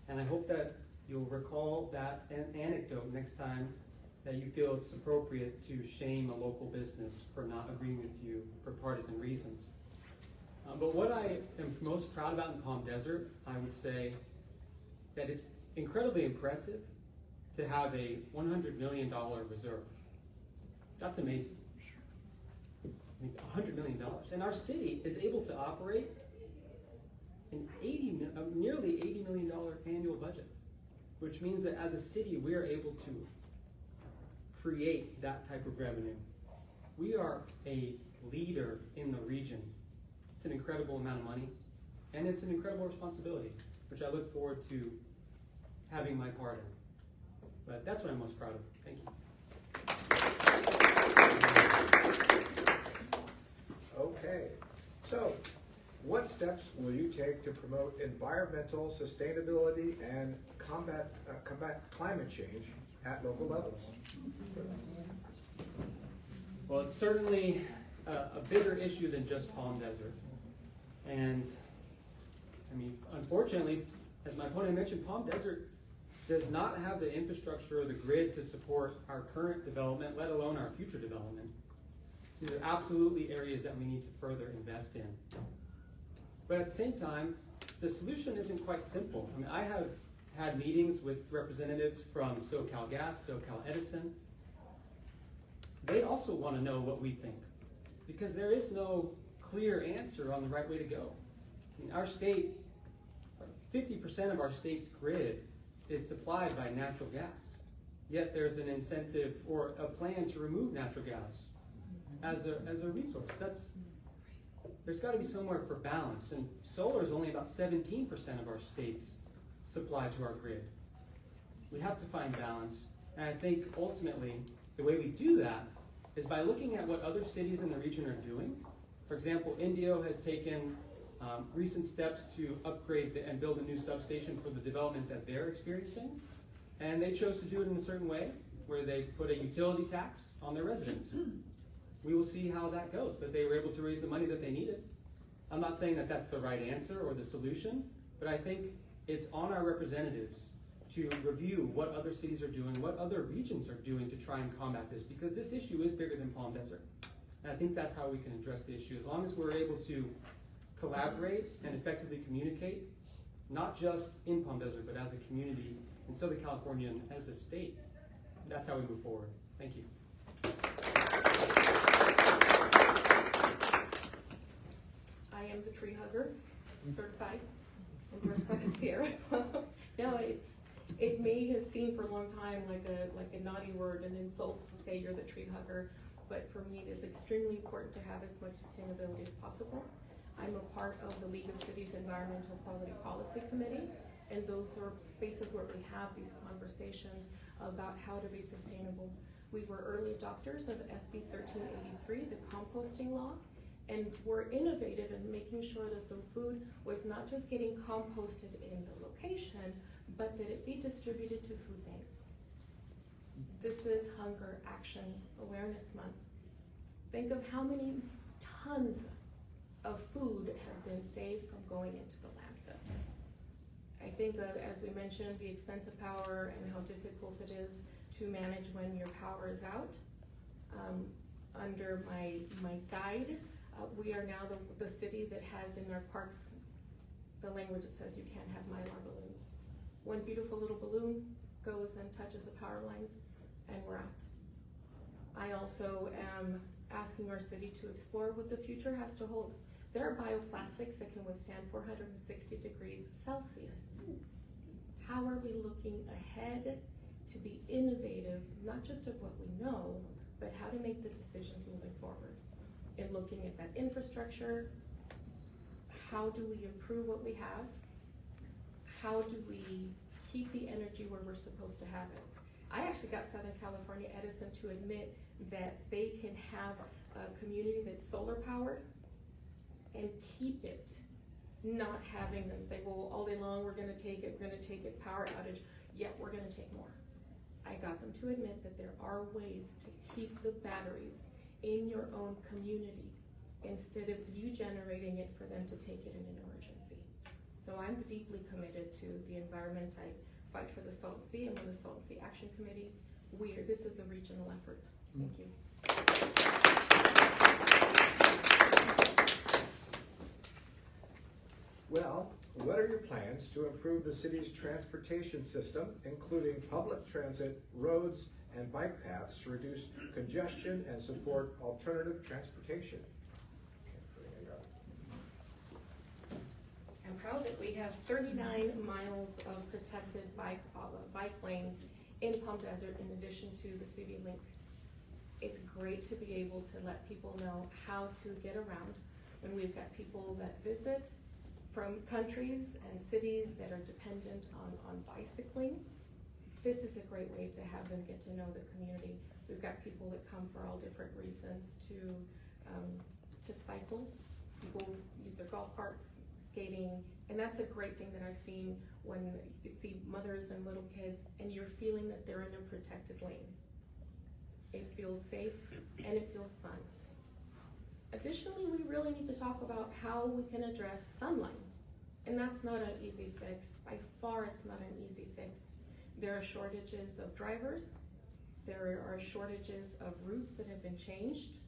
Speaker 6: And I hope that you'll recall that anecdote next time that you feel it's appropriate to shame a local business for not agreeing with you for partisan reasons. But what I am most proud about in Palm Desert, I would say that it's incredibly impressive to have a $100 million reserve. That's amazing. I mean, $100 million. And our city is able to operate an nearly $80 million annual budget, which means that as a city, we are able to create that type of revenue. We are a leader in the region. It's an incredible amount of money, and it's an incredible responsibility, which I look forward to having my part in. But that's what I'm most proud of. Thank you.
Speaker 3: Okay, so what steps will you take to promote environmental sustainability and combat climate change at local levels?
Speaker 6: Well, it's certainly a bigger issue than just Palm Desert. And, I mean, unfortunately, as my opponent mentioned, Palm Desert does not have the infrastructure or the grid to support our current development, let alone our future development. These are absolutely areas that we need to further invest in. But at the same time, the solution isn't quite simple. I mean, I have had meetings with representatives from SoCal Gas, SoCal Edison. They also want to know what we think, because there is no clear answer on the right way to go. I mean, our state, 50% of our state's grid is supplied by natural gas. Yet there's an incentive or a plan to remove natural gas as a resource. There's got to be somewhere for balance, and solar is only about 17% of our state's supply to our grid. We have to find balance, and I think ultimately the way we do that is by looking at what other cities in the region are doing. For example, Indio has taken recent steps to upgrade and build a new substation for the development that they're experiencing, and they chose to do it in a certain way where they put a utility tax on their residents. We will see how that goes, but they were able to raise the money that they needed. I'm not saying that that's the right answer or the solution, but I think it's on our representatives to review what other cities are doing, what other regions are doing to try and combat this, because this issue is bigger than Palm Desert. And I think that's how we can address the issue. As long as we're able to collaborate and effectively communicate, not just in Palm Desert, but as a community in Southern California and as a state, that's how we move forward. Thank you.
Speaker 4: I am the tree hugger, certified, endorsed by the Sierra Club. No, it may have seemed for a long time like a naughty word, an insult to say you're the tree hugger, but for me it is extremely important to have as much sustainability as possible. I'm a part of the League of Cities Environmental Quality Policy Committee, and those are spaces where we have these conversations about how to be sustainable. We were early adopters of SB 1383, the composting law, and we're innovative in making sure that the food was not just getting composted in the location, but that it be distributed to food banks. This is Hunger Action Awareness Month. Think of how many tons of food have been saved from going into the landfill. I think as we mentioned, the expense of power and how difficult it is to manage when your power is out. Under my guide, we are now the city that has in our parks the language that says you can't have Mylar balloons. One beautiful little balloon goes and touches the power lines and we're out. I also am asking our city to explore what the future has to hold. There are bioplastics that can withstand 460 degrees Celsius. How are we looking ahead to be innovative, not just of what we know, but how to make the decisions moving forward? In looking at that infrastructure, how do we improve what we have? How do we keep the energy where we're supposed to have it? I actually got Southern California Edison to admit that they can have a community that's solar powered and keep it, not having them say, well, all day long we're gonna take it, power outage, yet we're gonna take more. I got them to admit that there are ways to keep the batteries in your own community instead of you generating it for them to take it in an emergency. So I'm deeply committed to the environment. I fight for the Salton Sea and with the Salton Sea Action Committee. This is a regional effort. Thank you.
Speaker 3: Well, what are your plans to improve the city's transportation system, including public transit, roads, and bike paths to reduce congestion and support alternative transportation?
Speaker 4: I'm proud that we have 39 miles of protected bike lanes in Palm Desert in addition to the City Link. It's great to be able to let people know how to get around when we've got people that visit from countries and cities that are dependent on bicycling. This is a great way to have them get to know the community. We've got people that come for all different reasons to cycle. People use their golf carts, skating, and that's a great thing that I've seen when you see mothers and little kids and you're feeling that they're in a protected lane. It feels safe and it feels fun. Additionally, we really need to talk about how we can address sunlight. And that's not an easy fix. By far, it's not an easy fix. There are shortages of drivers. There are shortages of routes that have been changed.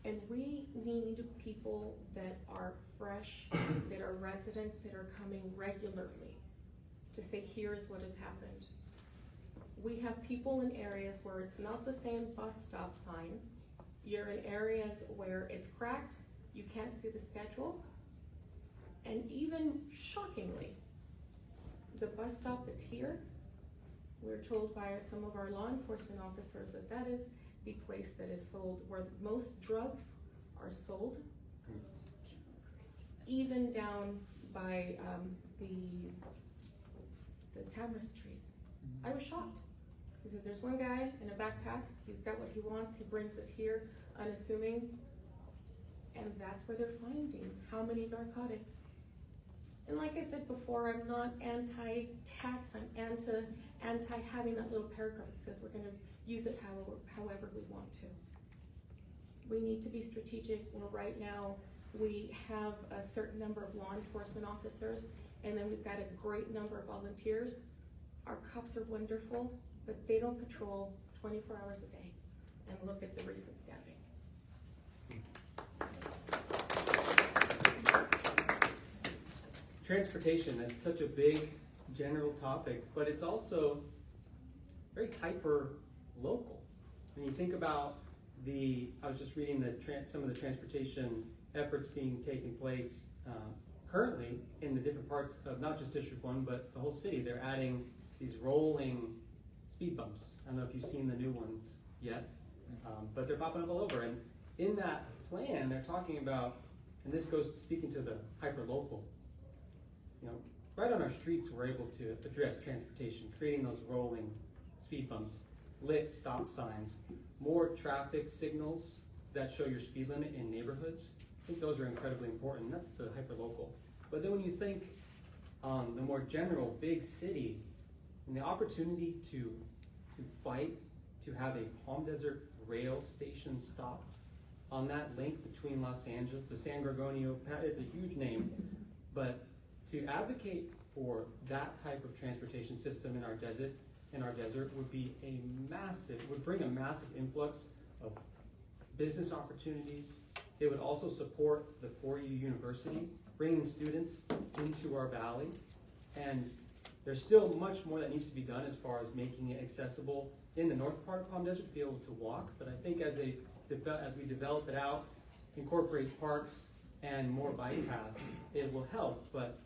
Speaker 4: And we need people that are fresh, that are residents, that are coming regularly to say, here's what has happened. We have people in areas where it's not the same bus stop sign. You're in areas where it's cracked, you can't see the schedule, and even shockingly, the bus stop that's here, we're told by some of our law enforcement officers that that is the place that is sold, where most drugs are sold, even down by the tamarisk trees. I was shocked. He said, there's one guy in a backpack, he's got what he wants, he brings it here, unassuming, and that's where they're finding how many narcotics. And like I said before, I'm not anti-tax, I'm anti having that little paragraph that says we're gonna use it however we want to. We need to be strategic. Right now, we have a certain number of law enforcement officers, and then we've got a great number of volunteers. Our cops are wonderful, but they don't patrol 24 hours a day. And look at the recent stabbing.
Speaker 6: Transportation, that's such a big general topic, but it's also very hyper local. When you think about I was just reading some of the transportation efforts being taking place currently in the different parts of not just District 1, but the whole city. They're adding these rolling speed bumps. I don't know if you've seen the new ones yet, but they're popping up all over. And in that plan, they're talking about, and this goes to speaking to the hyper local, right on our streets, we're able to address transportation, creating those rolling speed bumps, lit stop signs, more traffic signals that show your speed limit in neighborhoods. I think those are incredibly important. That's the hyperlocal. But then when you think on the more general big city, and the opportunity to fight to have a Palm Desert rail station stop on that link between Los Angeles, the San Gorgonio, it's a huge name, but to advocate for that type of transportation system in our desert would be would bring a massive influx of business opportunities. It would also support the 4U University, bringing students into our valley. And there's still much more that needs to be done as far as making it accessible in the north part of Palm Desert to be able to walk. But I think as we develop it out, incorporate parks and more bike paths, it will help. But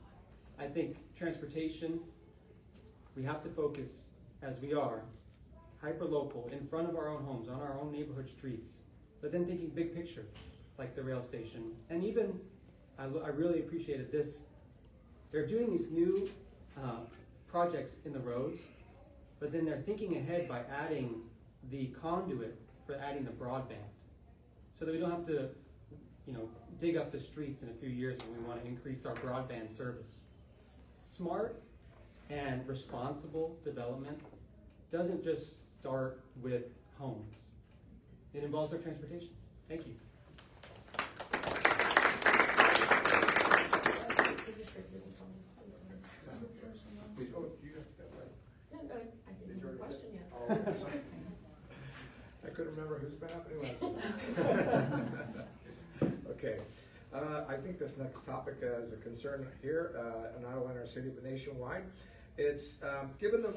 Speaker 6: I think transportation, we have to focus, as we are, hyper-local, in front of our own homes, on our own neighborhood streets, but then thinking big picture, like the rail station. And even, I really appreciated this, they're doing these new projects in the roads, but then they're thinking ahead by adding the conduit for adding the broadband, so that we don't have to dig up the streets in a few years when we want to increase our broadband service. Smart and responsible development doesn't just start with homes. It involves our transportation. Thank you.
Speaker 4: I didn't have a question yet.
Speaker 3: I couldn't remember who's been up anyway. Okay, I think this next topic is a concern here, not only in our city but nationwide. It's given the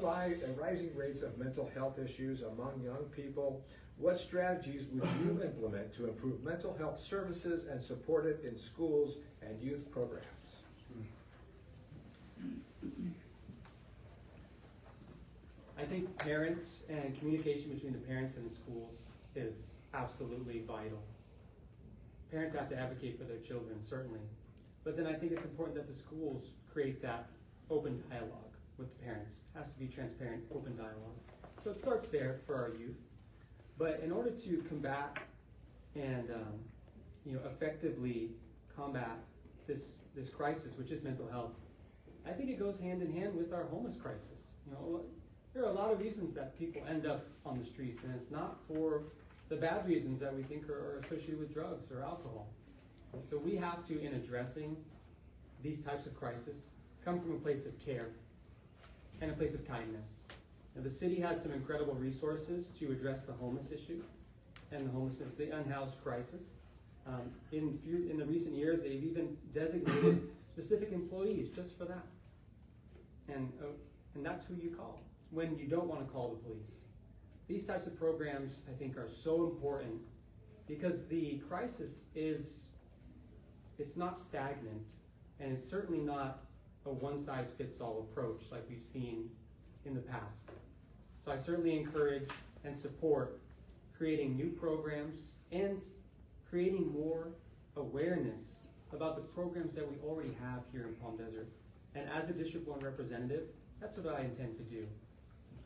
Speaker 3: rising rates of mental health issues among young people, what strategies would you implement to improve mental health services and support it in schools and youth programs?
Speaker 6: I think parents and communication between the parents and the schools is absolutely vital. Parents have to advocate for their children, certainly. But then I think it's important that the schools create that open dialogue with the parents. It has to be transparent, open dialogue. So it starts there for our youth. But in order to combat and effectively combat this crisis, which is mental health, I think it goes hand in hand with our homeless crisis. There are a lot of reasons that people end up on the streets, and it's not for the bad reasons that we think are associated with drugs or alcohol. So we have to, in addressing these types of crises, come from a place of care and a place of kindness. Now, the city has some incredible resources to address the homeless issue and the homelessness, the unhoused crisis. In the recent years, they've even designated specific employees just for that. And that's who you call when you don't want to call the police. These types of programs, I think, are so important because the crisis it's not stagnant, and it's certainly not a one-size-fits-all approach like we've seen in the past. So I certainly encourage and support creating new programs and creating more awareness about the programs that we already have here in Palm Desert. And as a District 1 representative, that's what I intend to do.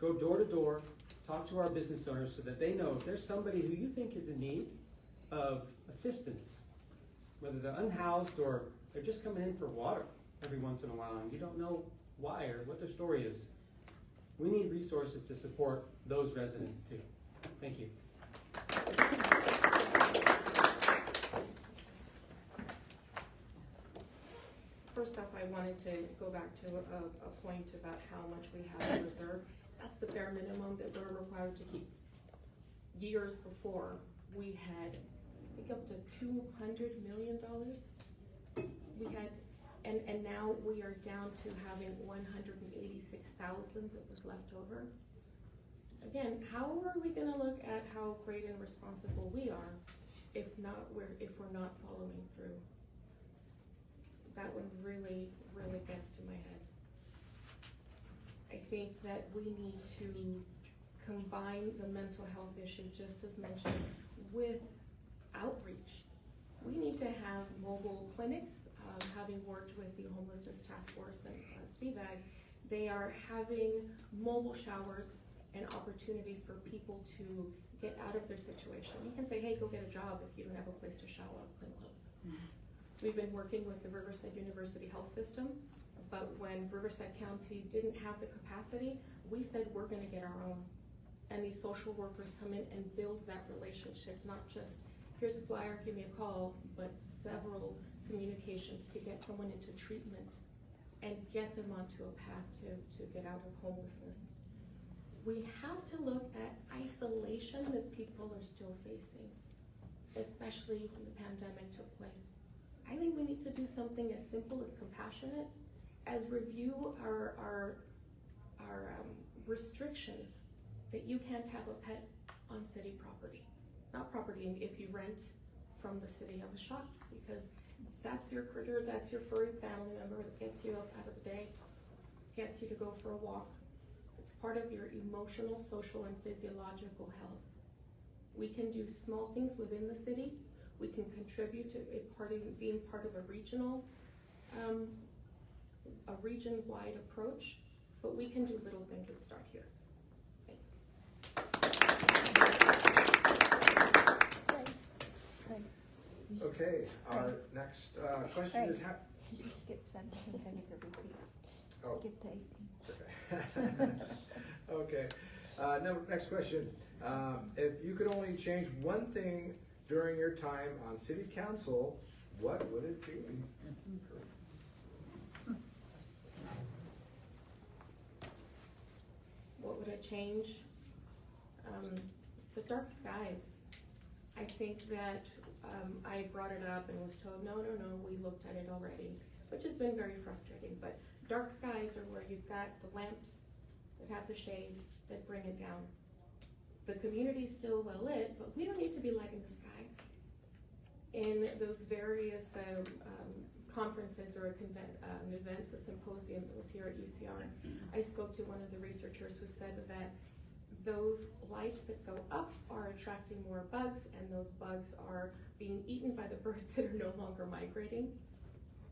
Speaker 6: Go door to door, talk to our business owners so that they know if there's somebody who you think is in need of assistance, whether they're unhoused or they're just coming in for water every once in a while and you don't know why or what their story is. We need resources to support those residents too. Thank you.
Speaker 4: first off, I wanted to go back to a point about how much we have in reserve. That's the bare minimum that we're required to keep. Years before, we had, I think, up to $200 million. We had, and now we are down to having 186,000 that was left over. Again, how are we gonna look at how great and responsible we are if we're not following through? That one really, really gets to my head. I think that we need to combine the mental health issue, just as mentioned, with outreach. We need to have mobile clinics. Having worked with the Homelessness Task Force and CVAG, they are having mobile showers and opportunities for people to get out of their situation. You can say, hey, go get a job if you don't have a place to shower or clean clothes. We've been working with the Riverside University Health System, but when Riverside County didn't have the capacity, we said we're gonna get our own. And these social workers come in and build that relationship, not just, here's a flyer, give me a call, but several communications to get someone into treatment and get them onto a path to get out of homelessness. We have to look at isolation that people are still facing, especially when the pandemic took place. I think we need to do something as simple as compassionate, as review our restrictions that you can't have a pet on city property. Not property if you rent from the city. I was shocked because that's your critter, that's your furry family member that gets you up out of the day, gets you to go for a walk. It's part of your emotional, social, and physiological health. We can do small things within the city. We can contribute to being part of a regional, a region-wide approach, but we can do little things that start here. Thanks.
Speaker 3: Okay, our next question is how.
Speaker 7: You skipped 17, I need to repeat.
Speaker 3: Oh.
Speaker 7: Skip to 18.
Speaker 3: Okay, next question. If you could only change one thing during your time on city council, what would it be?
Speaker 4: What would I change? The dark skies. I think that I brought it up and was told, no, we looked at it already, which has been very frustrating. But dark skies are where you've got the lamps that have the shade that bring it down. The community's still well lit, but we don't need to be lighting the sky. In those various conferences or events, a symposium that was here at UCR, I spoke to one of the researchers who said that those lights that go up are attracting more bugs, and those bugs are being eaten by the birds that are no longer migrating,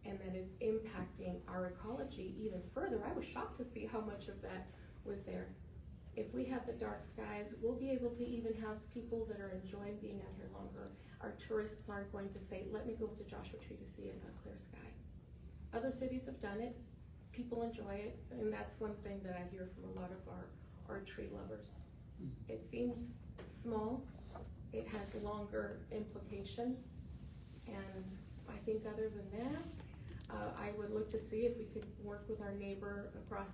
Speaker 4: and that is impacting our ecology even further. I was shocked to see how much of that was there. If we have the dark skies, we'll be able to even have people that are enjoying being out here longer. Our tourists aren't going to say, let me go to Joshua Tree to see a clear sky. Other cities have done it, people enjoy it, and that's one thing that I hear from a lot of our tree lovers. It seems small, it has longer implications, and I think other than that, I would look to see if we could work with our neighbor across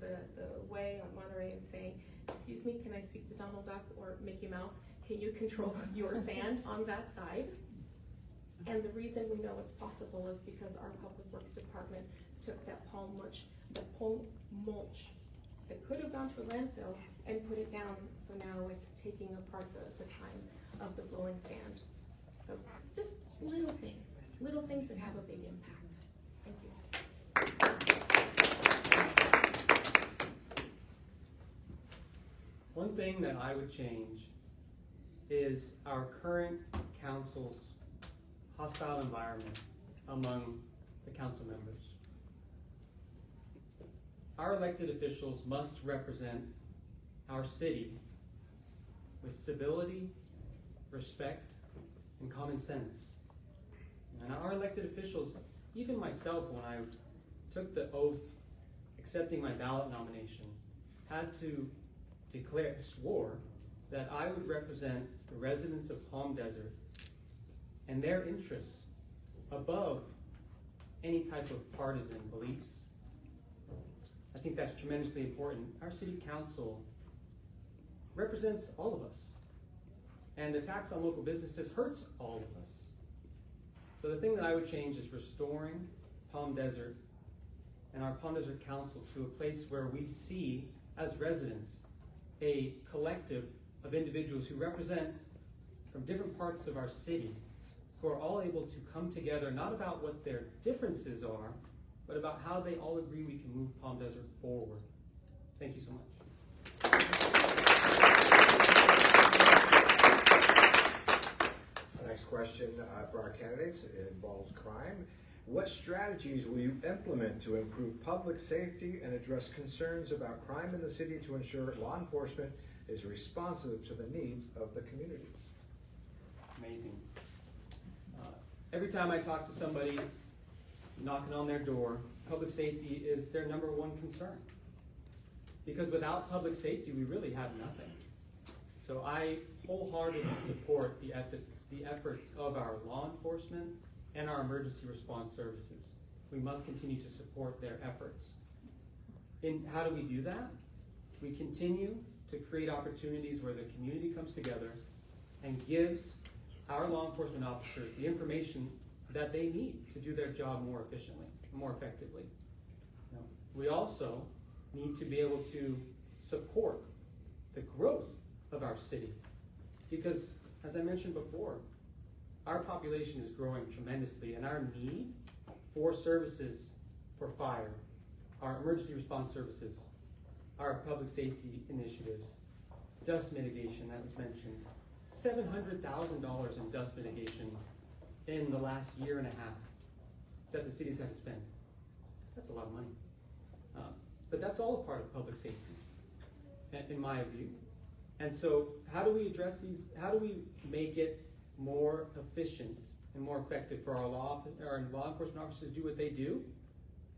Speaker 4: the way on Monterey and saying, excuse me, can I speak to Donald Duck or Mickey Mouse? Can you control your sand on that side? And the reason we know it's possible is because our Public Works Department took that palm mulch that could have gone to a landfill and put it down, so now it's taking apart the time of the blowing sand. So just little things that have a big impact. Thank you.
Speaker 6: One thing that I would change is our current council's hostile environment among the council members. Our elected officials must represent our city with civility, respect, and common sense. And our elected officials, even myself when I took the oath accepting my ballot nomination, had to swore that I would represent the residents of Palm Desert and their interests above any type of partisan beliefs. I think that's tremendously important. Our city council represents all of us. And the tax on local businesses hurts all of us. So the thing that I would change is restoring Palm Desert and our Palm Desert Council to a place where we see, as residents, a collective of individuals who represent from different parts of our city, who are all able to come together, not about what their differences are, but about how they all agree we can move Palm Desert forward. Thank you so much.
Speaker 3: The next question for our candidates involves crime. What strategies will you implement to improve public safety and address concerns about crime in the city to ensure law enforcement is responsive to the needs of the communities?
Speaker 6: Amazing. Every time I talk to somebody knocking on their door, public safety is their number one concern. Because without public safety, we really have nothing. So I wholeheartedly support the efforts of our law enforcement and our emergency response services. We must continue to support their efforts. And how do we do that? We continue to create opportunities where the community comes together and gives our law enforcement officers the information that they need to do their job more efficiently, more effectively. You know, we also need to be able to support the growth of our city because, as I mentioned before, our population is growing tremendously and our need for services for fire, our emergency response services, our public safety initiatives, dust mitigation that was mentioned, $700,000 in dust mitigation in the last year and a half that the city's had to spend. That's a lot of money. But that's all a part of public safety, in my view. And so how do we address these? How do we make it more efficient and more effective for our law enforcement officers to do what they do?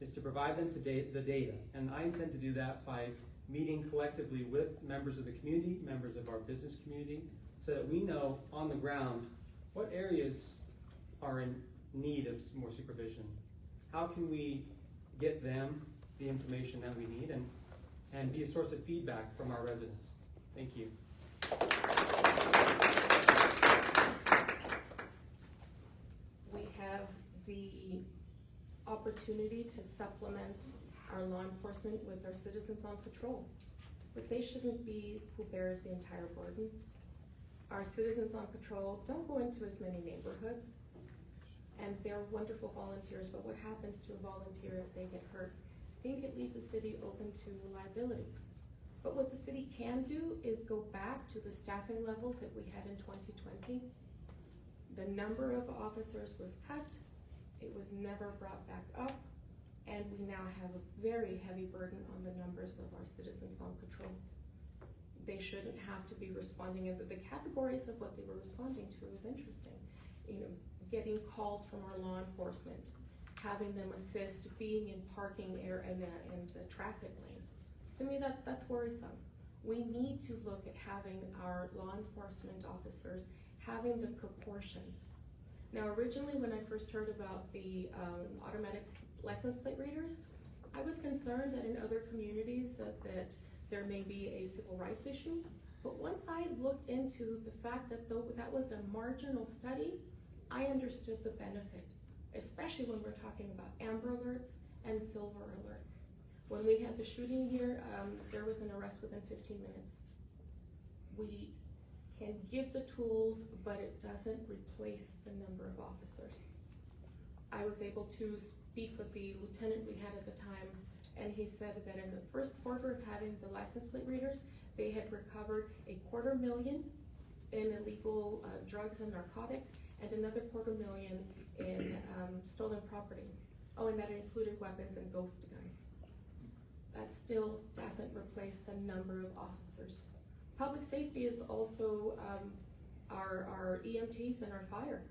Speaker 6: Is to provide them the data. And I intend to do that by meeting collectively with members of the community, members of our business community, so that we know on the ground what areas are in need of more supervision. How can we get them the information that we need and be a source of feedback from our residents? Thank you.
Speaker 4: We have the opportunity to supplement our law enforcement with our citizens on patrol, but they shouldn't be who bears the entire burden. Our citizens on patrol don't go into as many neighborhoods, and they're wonderful volunteers, but what happens to a volunteer if they get hurt? I think it leaves the city open to liability. But what the city can do is go back to the staffing levels that we had in 2020. The number of officers was cut, it was never brought back up, and we now have a very heavy burden on the numbers of our citizens on patrol. They shouldn't have to be responding, and the categories of what they were responding to was interesting. You know, getting calls from our law enforcement, having them assist being in parking area in the traffic lane. To me, that's worrisome. We need to look at having our law enforcement officers having the proportions. Now, originally when I first heard about the automatic license plate readers, I was concerned that in other communities that there may be a civil rights issue. But once I looked into the fact that that was a marginal study, I understood the benefit, especially when we're talking about amber alerts and silver alerts. When we had the shooting here, there was an arrest within 15 minutes. We can give the tools, but it doesn't replace the number of officers. I was able to speak with the lieutenant we had at the time, and he said that in the first quarter of having the license plate readers, they had recovered $250,000 in illegal drugs and narcotics, and another $250,000 in stolen property. Oh, and that included weapons and ghost guns. That still doesn't replace the number of officers. Public safety is also our EMTs and our fire.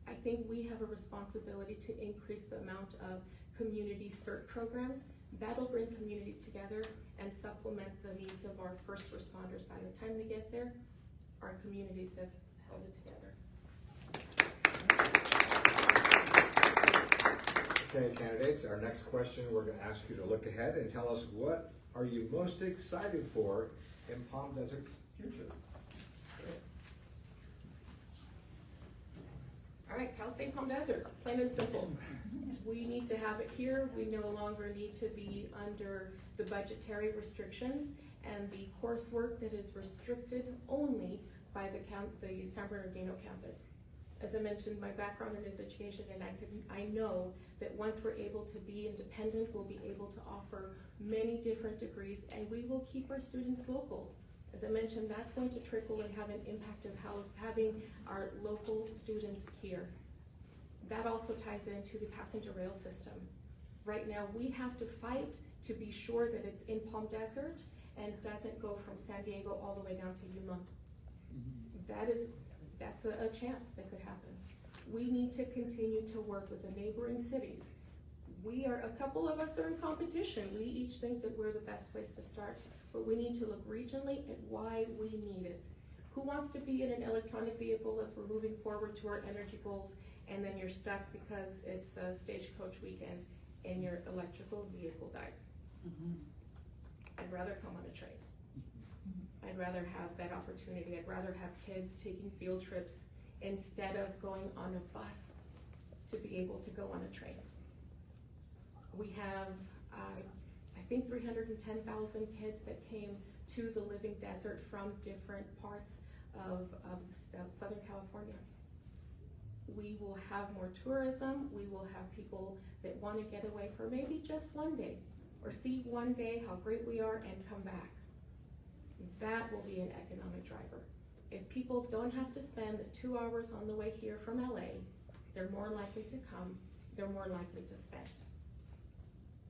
Speaker 4: I think we have a responsibility to increase the amount of community CERT programs. That'll bring community together and supplement the needs of our first responders. By the time they get there, our communities have held it together.
Speaker 3: Okay, candidates, our next question, we're going to ask you to look ahead and tell us what are you most excited for in Palm Desert's future?
Speaker 4: All right, Cal State Palm Desert, plain and simple. We need to have it here. We no longer need to be under the budgetary restrictions and the coursework that is restricted only by the San Bernardino campus. As I mentioned, my background is education, and I know that once we're able to be independent, we'll be able to offer many different degrees, and we will keep our students local. As I mentioned, that's going to trickle and have an impact of having our local students here. That also ties into the passenger rail system. Right now, we have to fight to be sure that it's in Palm Desert and doesn't go from San Diego all the way down to Yuma. That's a chance that could happen. We need to continue to work with the neighboring cities. A couple of us are in competition. We each think that we're the best place to start, but we need to look regionally at why we need it. Who wants to be in an electronic vehicle as we're moving forward to our energy goals, and then you're stuck because it's the stagecoach weekend and your electrical vehicle dies? I'd rather come on a train. I'd rather have that opportunity. I'd rather have kids taking field trips instead of going on a bus to be able to go on a train. We have, I think 310,000 kids that came to the Living Desert from different parts of Southern California. We will have more tourism. We will have people that want to get away for maybe just one day, or see one day how great we are and come back. That will be an economic driver. If people don't have to spend the 2 hours on the way here from LA, they're more likely to come, they're more likely to spend.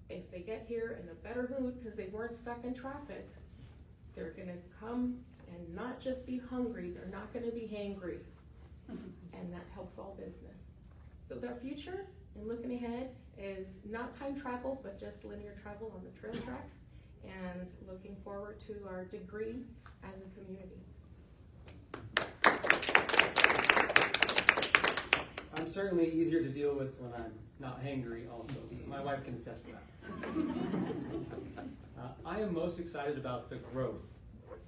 Speaker 4: If they get here in a better mood because they weren't stuck in traffic, they're gonna come and not just be hungry, they're not gonna be hangry. And that helps all business. So their future, and looking ahead, is not time travel, but just linear travel on the trail tracks, and looking forward to our degree as a community.
Speaker 6: I'm certainly easier to deal with when I'm not hangry also. My wife can attest to that. I am most excited about the growth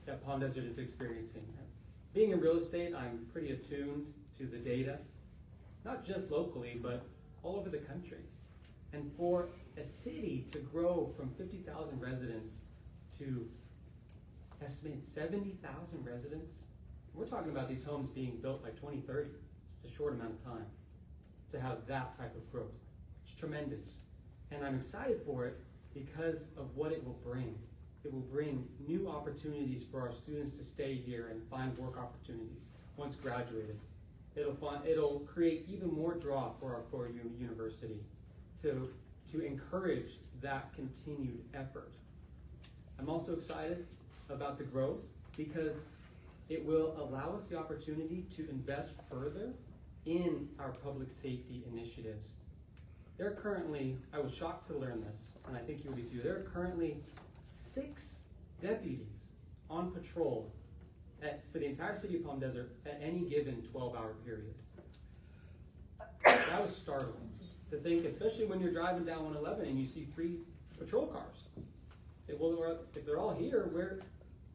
Speaker 6: that Palm Desert is experiencing. Being in real estate, I'm pretty attuned to the data, not just locally, but all over the country. And for a city to grow from 50,000 residents to estimate 70,000 residents, we're talking about these homes being built by 2030. It's a short amount of time to have that type of growth. It's tremendous. And I'm excited for it because of what it will bring. It will bring new opportunities for our students to stay here and find work opportunities once graduated. It'll create even more draw for our four-year university to encourage that continued effort. I'm also excited about the growth because it will allow us the opportunity to invest further in our public safety initiatives. There are currently, I was shocked to learn this, and I think you'll be too, there are currently 6 deputies on patrol for the entire city of Palm Desert at any given 12-hour period. That was startling to think, especially when you're driving down 111 and you see 3 patrol cars. Say, well, if they're all here,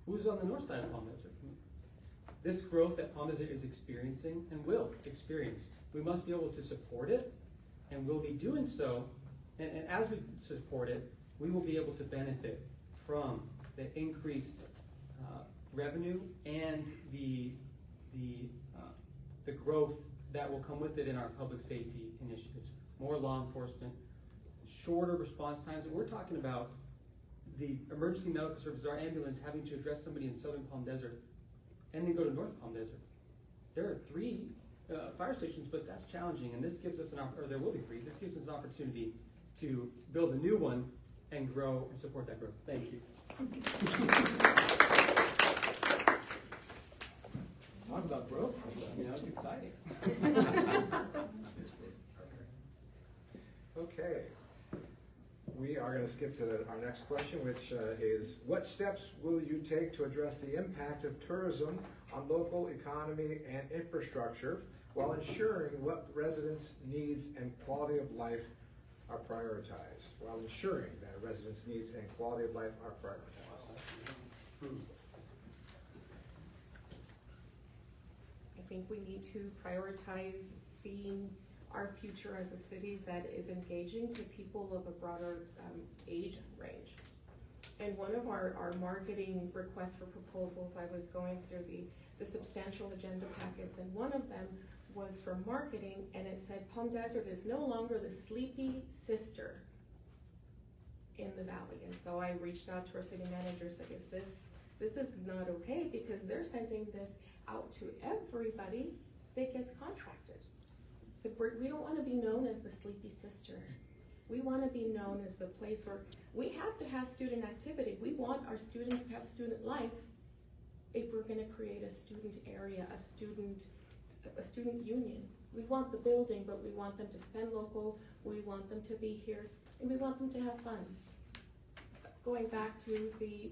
Speaker 6: who's on the north side of Palm Desert? This growth that Palm Desert is experiencing and will experience, we must be able to support it, and we'll be doing so. And as we support it, we will be able to benefit from the increased revenue and the growth that will come with it in our public safety initiatives. More law enforcement, shorter response times, and we're talking about the emergency medical services, our ambulance having to address somebody in southern Palm Desert and then go to North Palm Desert. There are 3 fire stations, but that's challenging, and this gives us or there will be 3, this gives us an opportunity to build a new one and grow and support that growth. Thank you. Talk about growth, it's exciting.
Speaker 3: Okay. We are going to skip to our next question, which is, what steps will you take to address the impact of tourism on local economy and infrastructure while ensuring what residents' needs and quality of life are prioritized while ensuring that residents' needs and quality of life are prioritized?
Speaker 4: I think we need to prioritize seeing our future as a city that is engaging to people of a broader age range. And one of our marketing requests for proposals, I was going through the substantial agenda packets, and one of them was for marketing, and it said Palm Desert is no longer the sleepy sister in the valley. And so I reached out to our city manager, said, this is not okay, because they're sending this out to everybody that gets contracted. So we don't want to be known as the sleepy sister. We want to be known as the place where we have to have student activity. We want our students to have student life if we're going to create a student area, a student union. We want the building, but we want them to spend local, we want them to be here, and we want them to have fun. Going back to the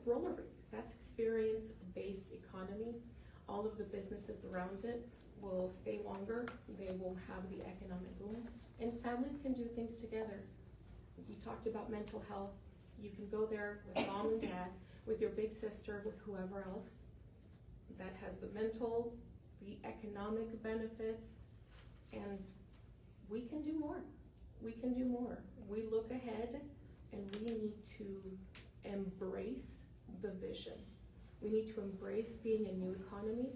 Speaker 4: roller rink, that's experience-based economy. All of the businesses around it will stay longer, they will have the economic boom, and families can do things together. We talked about mental health. You can go there with mom and dad, with your big sister, with whoever else that has the mental, the economic benefits, and we can do more. We can do more. We look ahead, and we need to embrace the vision. We need to embrace being a new economy.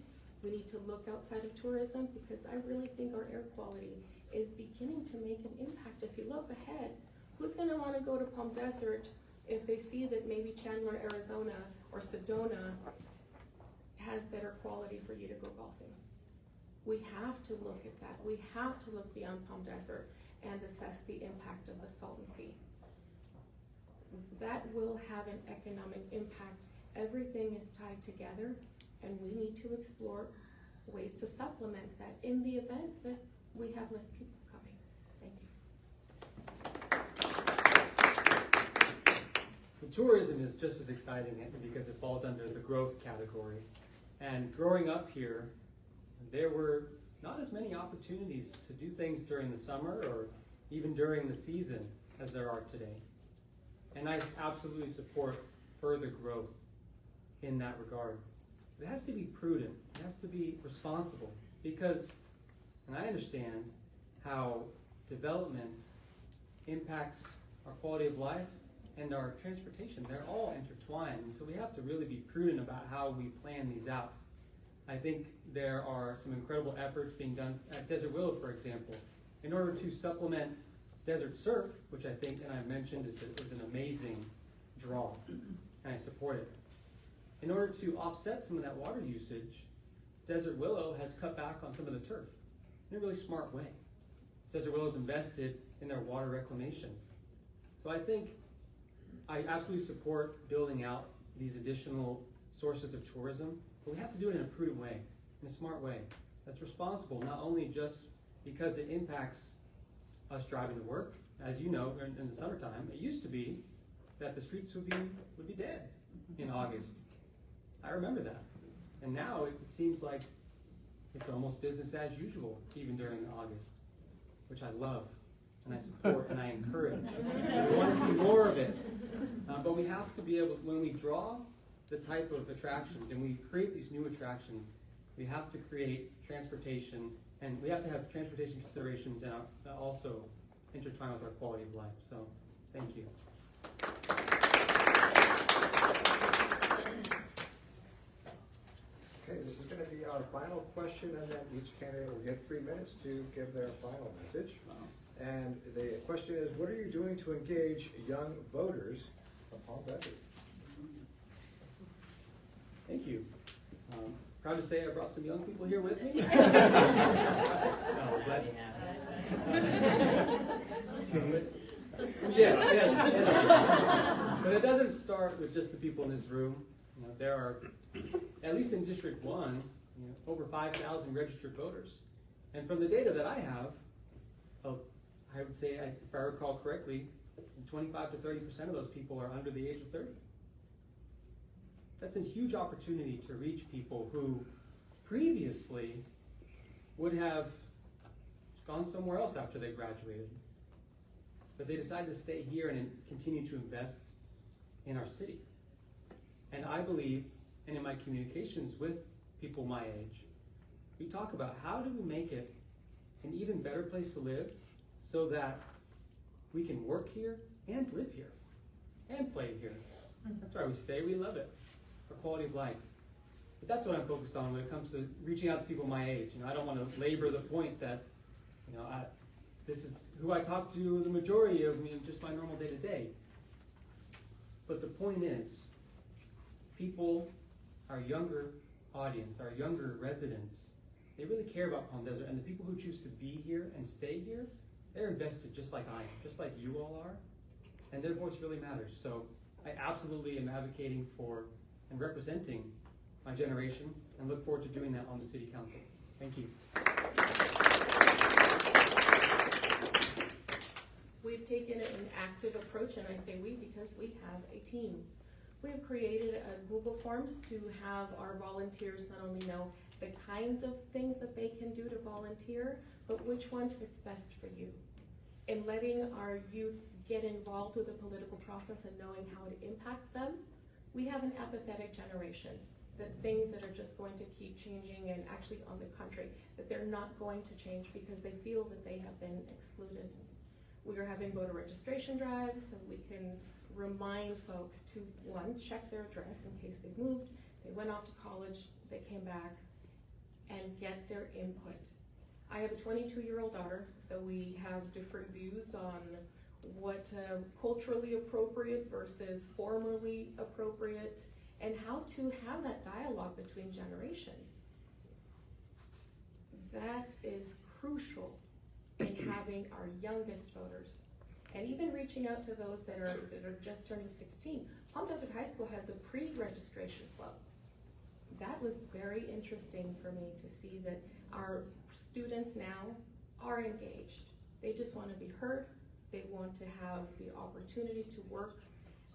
Speaker 4: We need to look outside of tourism, because I really think our air quality is beginning to make an impact. If you look ahead, who's gonna wanna go to Palm Desert if they see that maybe Chandler, Arizona, or Sedona has better quality for you to go golfing? We have to look at that. We have to look beyond Palm Desert and assess the impact of the Salton Sea. That will have an economic impact. Everything is tied together, and we need to explore ways to supplement that in the event that we have less people coming. Thank you.
Speaker 6: Tourism is just as exciting because it falls under the growth category. And growing up here, there were not as many opportunities to do things during the summer or even during the season as there are today. And I absolutely support further growth in that regard. It has to be prudent, it has to be responsible, because, and I understand how development impacts our quality of life and our transportation. They're all intertwined, and so we have to really be prudent about how we plan these out. I think there are some incredible efforts being done at Desert Willow, for example, in order to supplement desert surf, which I think, and I mentioned, is an amazing draw, and I support it. In order to offset some of that water usage, Desert Willow has cut back on some of the turf in a really smart way. Desert Willow's invested in their water reclamation. So I think I absolutely support building out these additional sources of tourism, but we have to do it in a prudent way, in a smart way. That's responsible, not only just because it impacts us driving to work. As you know, in the summertime, it used to be that the streets would be dead in August. I remember that. And now it seems like it's almost business as usual, even during August, which I love, and I support, and I encourage. We want to see more of it. But we have to be able, when we draw the type of attractions, and we create these new attractions, we have to create transportation, and we have to have transportation considerations that also intertwine with our quality of life. So, thank you.
Speaker 3: Okay, this is going to be our final question, and then each candidate will get 3 minutes to give their final message. And the question is, what are you doing to engage young voters of Palm Desert?
Speaker 6: Thank you. Proud to say I brought some young people here with me. No, but, yes. But it doesn't start with just the people in this room. You know, there are, at least in District 1, over 5,000 registered voters. And from the data that I have, I would say, if I recall correctly, 25 to 30% of those people are under the age of 30. That's a huge opportunity to reach people who previously would have gone somewhere else after they graduated. but they decided to stay here and continue to invest in our city. And I believe, and in my communications with people my age, we talk about how do we make it an even better place to live so that we can work here and live here and play here. That's why we stay, we love it, our quality of life. But that's what I'm focused on when it comes to reaching out to people my age. I don't want to labor the point that, this is who I talk to the majority of just my normal day-to-day. But the point is, people, our younger audience, our younger residents, they really care about Palm Desert, and the people who choose to be here and stay here, they're invested just like I am, just like you all are, and their voice really matters. So I absolutely am advocating for and representing my generation, and look forward to doing that on the City Council. Thank you.
Speaker 4: We've taken an active approach, and I say we because we have a team. We have created a Google Forms to have our volunteers not only know the kinds of things that they can do to volunteer, but which one fits best for you. And letting our youth get involved with the political process and knowing how it impacts them. We have an apathetic generation, that things that are just going to keep changing, and actually on the contrary, that they're not going to change because they feel that they have been excluded. We are having voter registration drives so we can remind folks to, one, check their address in case they've moved, they went off to college, they came back, and get their input. I have a 22-year-old daughter, so we have different views on what culturally appropriate versus formally appropriate, and how to have that dialogue between generations. That is crucial in having our youngest voters, and even reaching out to those that are just turning 16. Palm Desert High School has a pre-registration club. That was very interesting for me to see that our students now are engaged. They just want to be heard. They want to have the opportunity to work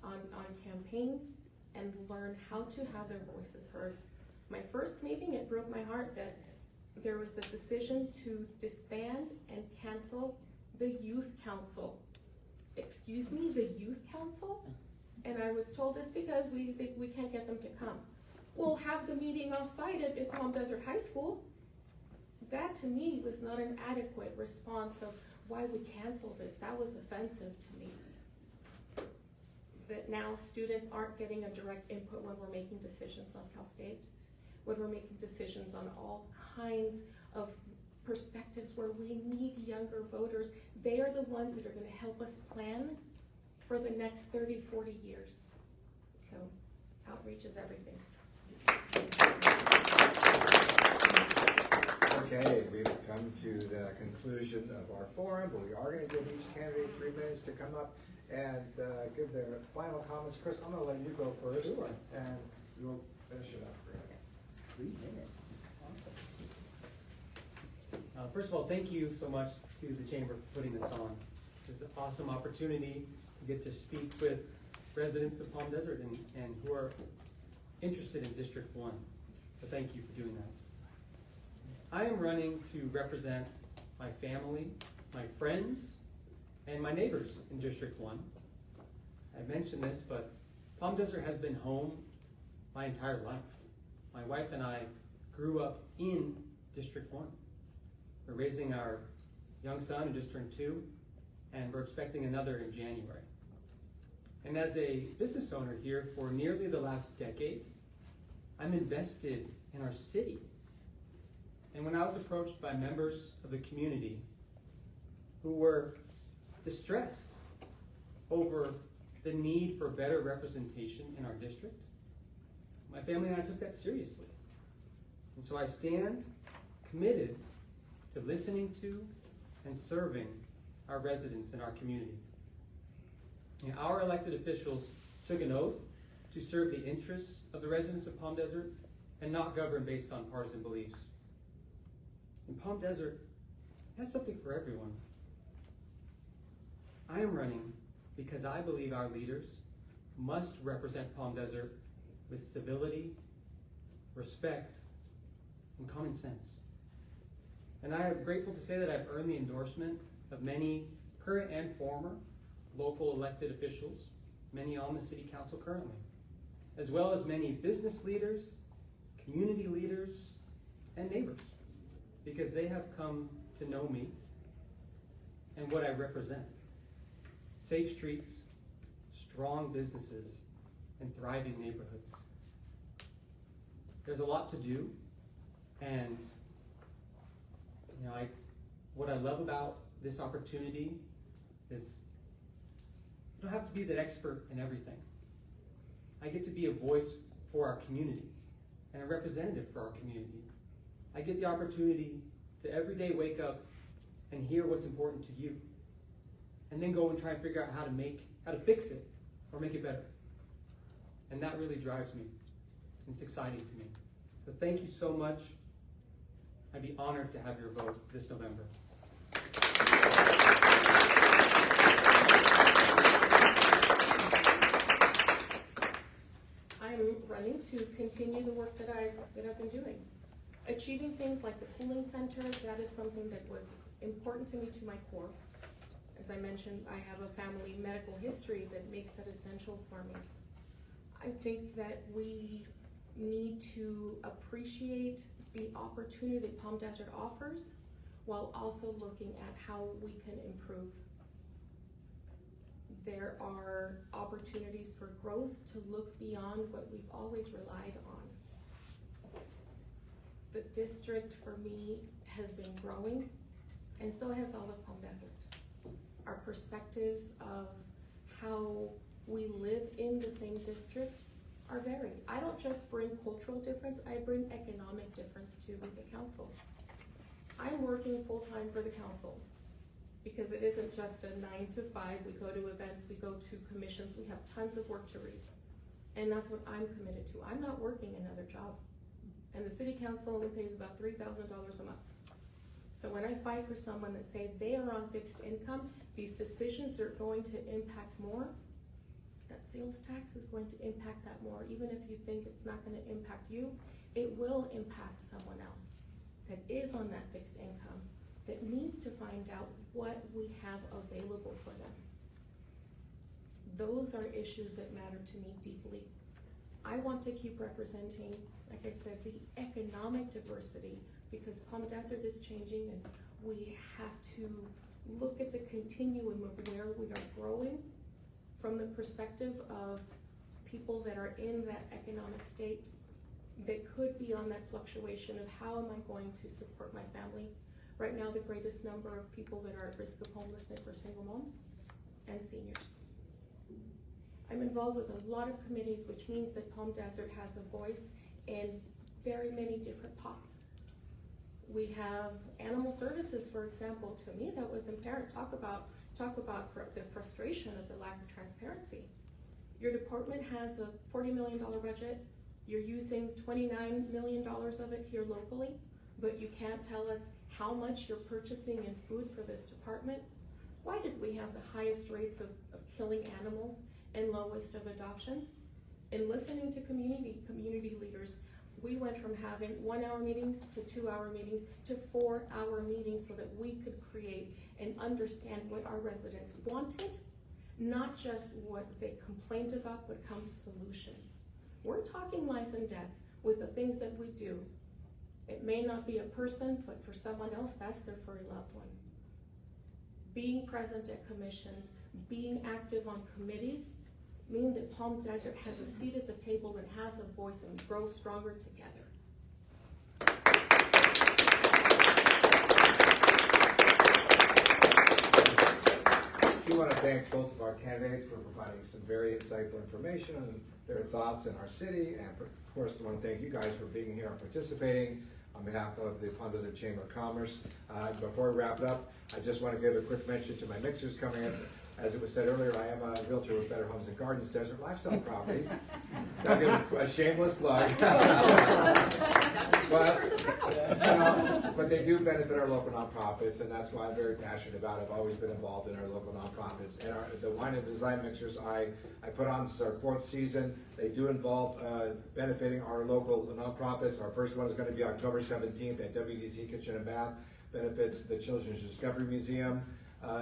Speaker 4: on campaigns and learn how to have their voices heard. My first meeting, it broke my heart that there was the decision to disband and cancel the youth council. Excuse me, the youth council? And I was told it's because we think we can't get them to come. We'll have the meeting off-site at Palm Desert High School. That to me was not an adequate response of why we canceled it. That was offensive to me. That now students aren't getting a direct input when we're making decisions on Cal State, when we're making decisions on all kinds of perspectives where we need younger voters. They are the ones that are going to help us plan for the next 30, 40 years. So outreach is everything.
Speaker 3: Okay, we've come to the conclusion of our forum, but we are going to give each candidate 3 minutes to come up and give their final comments. Chris, I'm going to let you go first,
Speaker 6: Sure.
Speaker 3: and you'll finish it up.
Speaker 6: 3 minutes, awesome. First of all, thank you so much to the Chamber for putting this on. This is an awesome opportunity to get to speak with residents of Palm Desert and who are interested in District 1. So thank you for doing that. I am running to represent my family, my friends, and my neighbors in District 1. I mentioned this, but Palm Desert has been home my entire life. My wife and I grew up in District 1. We're raising our young son who just turned 2, and we're expecting another in January. And as a business owner here for nearly the last decade, I'm invested in our city. And when I was approached by members of the community who were distressed over the need for better representation in our district, my family and I took that seriously. And so I stand committed to listening to and serving our residents in our community. And our elected officials took an oath to serve the interests of the residents of Palm Desert and not govern based on partisan beliefs. In Palm Desert, that's something for everyone. I am running because I believe our leaders must represent Palm Desert with civility, respect, and common sense. And I am grateful to say that I've earned the endorsement of many current and former local elected officials, many on the city council currently, as well as many business leaders, community leaders, and neighbors, because they have come to know me and what I represent. Safe streets, strong businesses, and thriving neighborhoods. There's a lot to do, and what I love about this opportunity is you don't have to be that expert in everything. I get to be a voice for our community and a representative for our community. I get the opportunity to every day wake up and hear what's important to you, and then go and try and figure out how to fix it or make it better. And that really drives me. It's exciting to me. So thank you so much. I'd be honored to have your vote this November.
Speaker 4: I'm running to continue the work that I've been doing. Achieving things like the cooling center, that is something that was important to me, to my core. As I mentioned, I have a family medical history that makes that essential for me. I think that we need to appreciate the opportunity that Palm Desert offers, while also looking at how we can improve. There are opportunities for growth to look beyond what we've always relied on. The district for me has been growing, and so has all of Palm Desert. Our perspectives of how we live in the same district are varied. I don't just bring cultural difference, I bring economic difference to the council. I'm working full-time for the council because it isn't just a 9 to 5, we go to events, we go to commissions, we have tons of work to read. And that's what I'm committed to. I'm not working another job. And the city council only pays about $3,000 a month. So when I fight for someone that say they are on fixed income, these decisions are going to impact more, that sales tax is going to impact that more. Even if you think it's not going to impact you, it will impact someone else that is on that fixed income, that needs to find out what we have available for them. Those are issues that matter to me deeply. I want to keep representing, like I said, the economic diversity, because Palm Desert is changing and we have to look at the continuum of where we are growing from the perspective of people that are in that economic state that could be on that fluctuation of how am I going to support my family. Right now, the greatest number of people that are at risk of homelessness are single moms and seniors. I'm involved with a lot of committees, which means that Palm Desert has a voice in very many different pots. We have animal services, for example. To me, that was apparent. Talk about the frustration of the lack of transparency. Your department has a $40 million budget. You're using $29 million of it here locally, but you can't tell us how much you're purchasing in food for this department. Why did we have the highest rates of killing animals and lowest of adoptions? In listening to community leaders, we went from having 1-hour meetings to 2-hour meetings to 4-hour meetings so that we could create and understand what our residents wanted, not just what they complained about, but come to solutions. We're talking life and death with the things that we do. It may not be a person, but for someone else, that's their furry loved one. Being present at commissions, being active on committees, meaning that Palm Desert has a seat at the table and has a voice, and we grow stronger together.
Speaker 3: I do want to thank both of our candidates for providing some very insightful information on their thoughts in our city, and of course I want to thank you guys for being here and participating on behalf of the Palm Desert Chamber of Commerce. Before we wrap it up, I just want to give a quick mention to my mixers coming in. As it was said earlier, I am a realtor with Better Homes and Gardens Desert Lifestyle Properties. I'll give a shameless plug. But they do benefit our local nonprofits, and that's why I'm very passionate about it. I've always been involved in our local nonprofits. And the wine and design mixers I put on, this is our 4th season. They do involve benefiting our local nonprofits. Our first one is going to be October 17th at WDC Kitchen and Bath. Benefits the Children's Discovery Museum.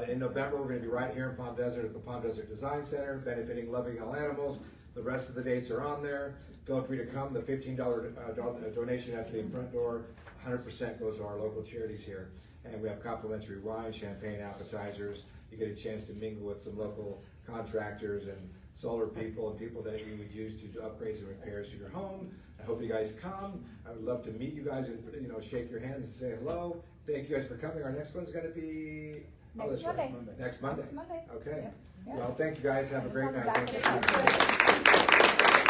Speaker 3: In November, we're gonna be right here in Palm Desert at the Palm Desert Design Center, benefiting Loving All Animals. The rest of the dates are on there. Feel free to come. The $15 donation at the front door, 100% goes to our local charities here. And we have complimentary wine, champagne, appetizers. You get a chance to mingle with some local contractors and solar people and people that you would use to do upgrades and repairs to your home. I hope you guys come. I would love to meet you guys and shake your hands and say hello. Thank you guys for coming. Our next one's going to be
Speaker 7: Next Monday.
Speaker 3: Next Monday.
Speaker 7: Next Monday.
Speaker 3: Okay.
Speaker 7: Yeah.
Speaker 3: Well, thank you guys. Have a great night.
Speaker 7: Back
Speaker 3: Thank
Speaker 7: to
Speaker 3: you.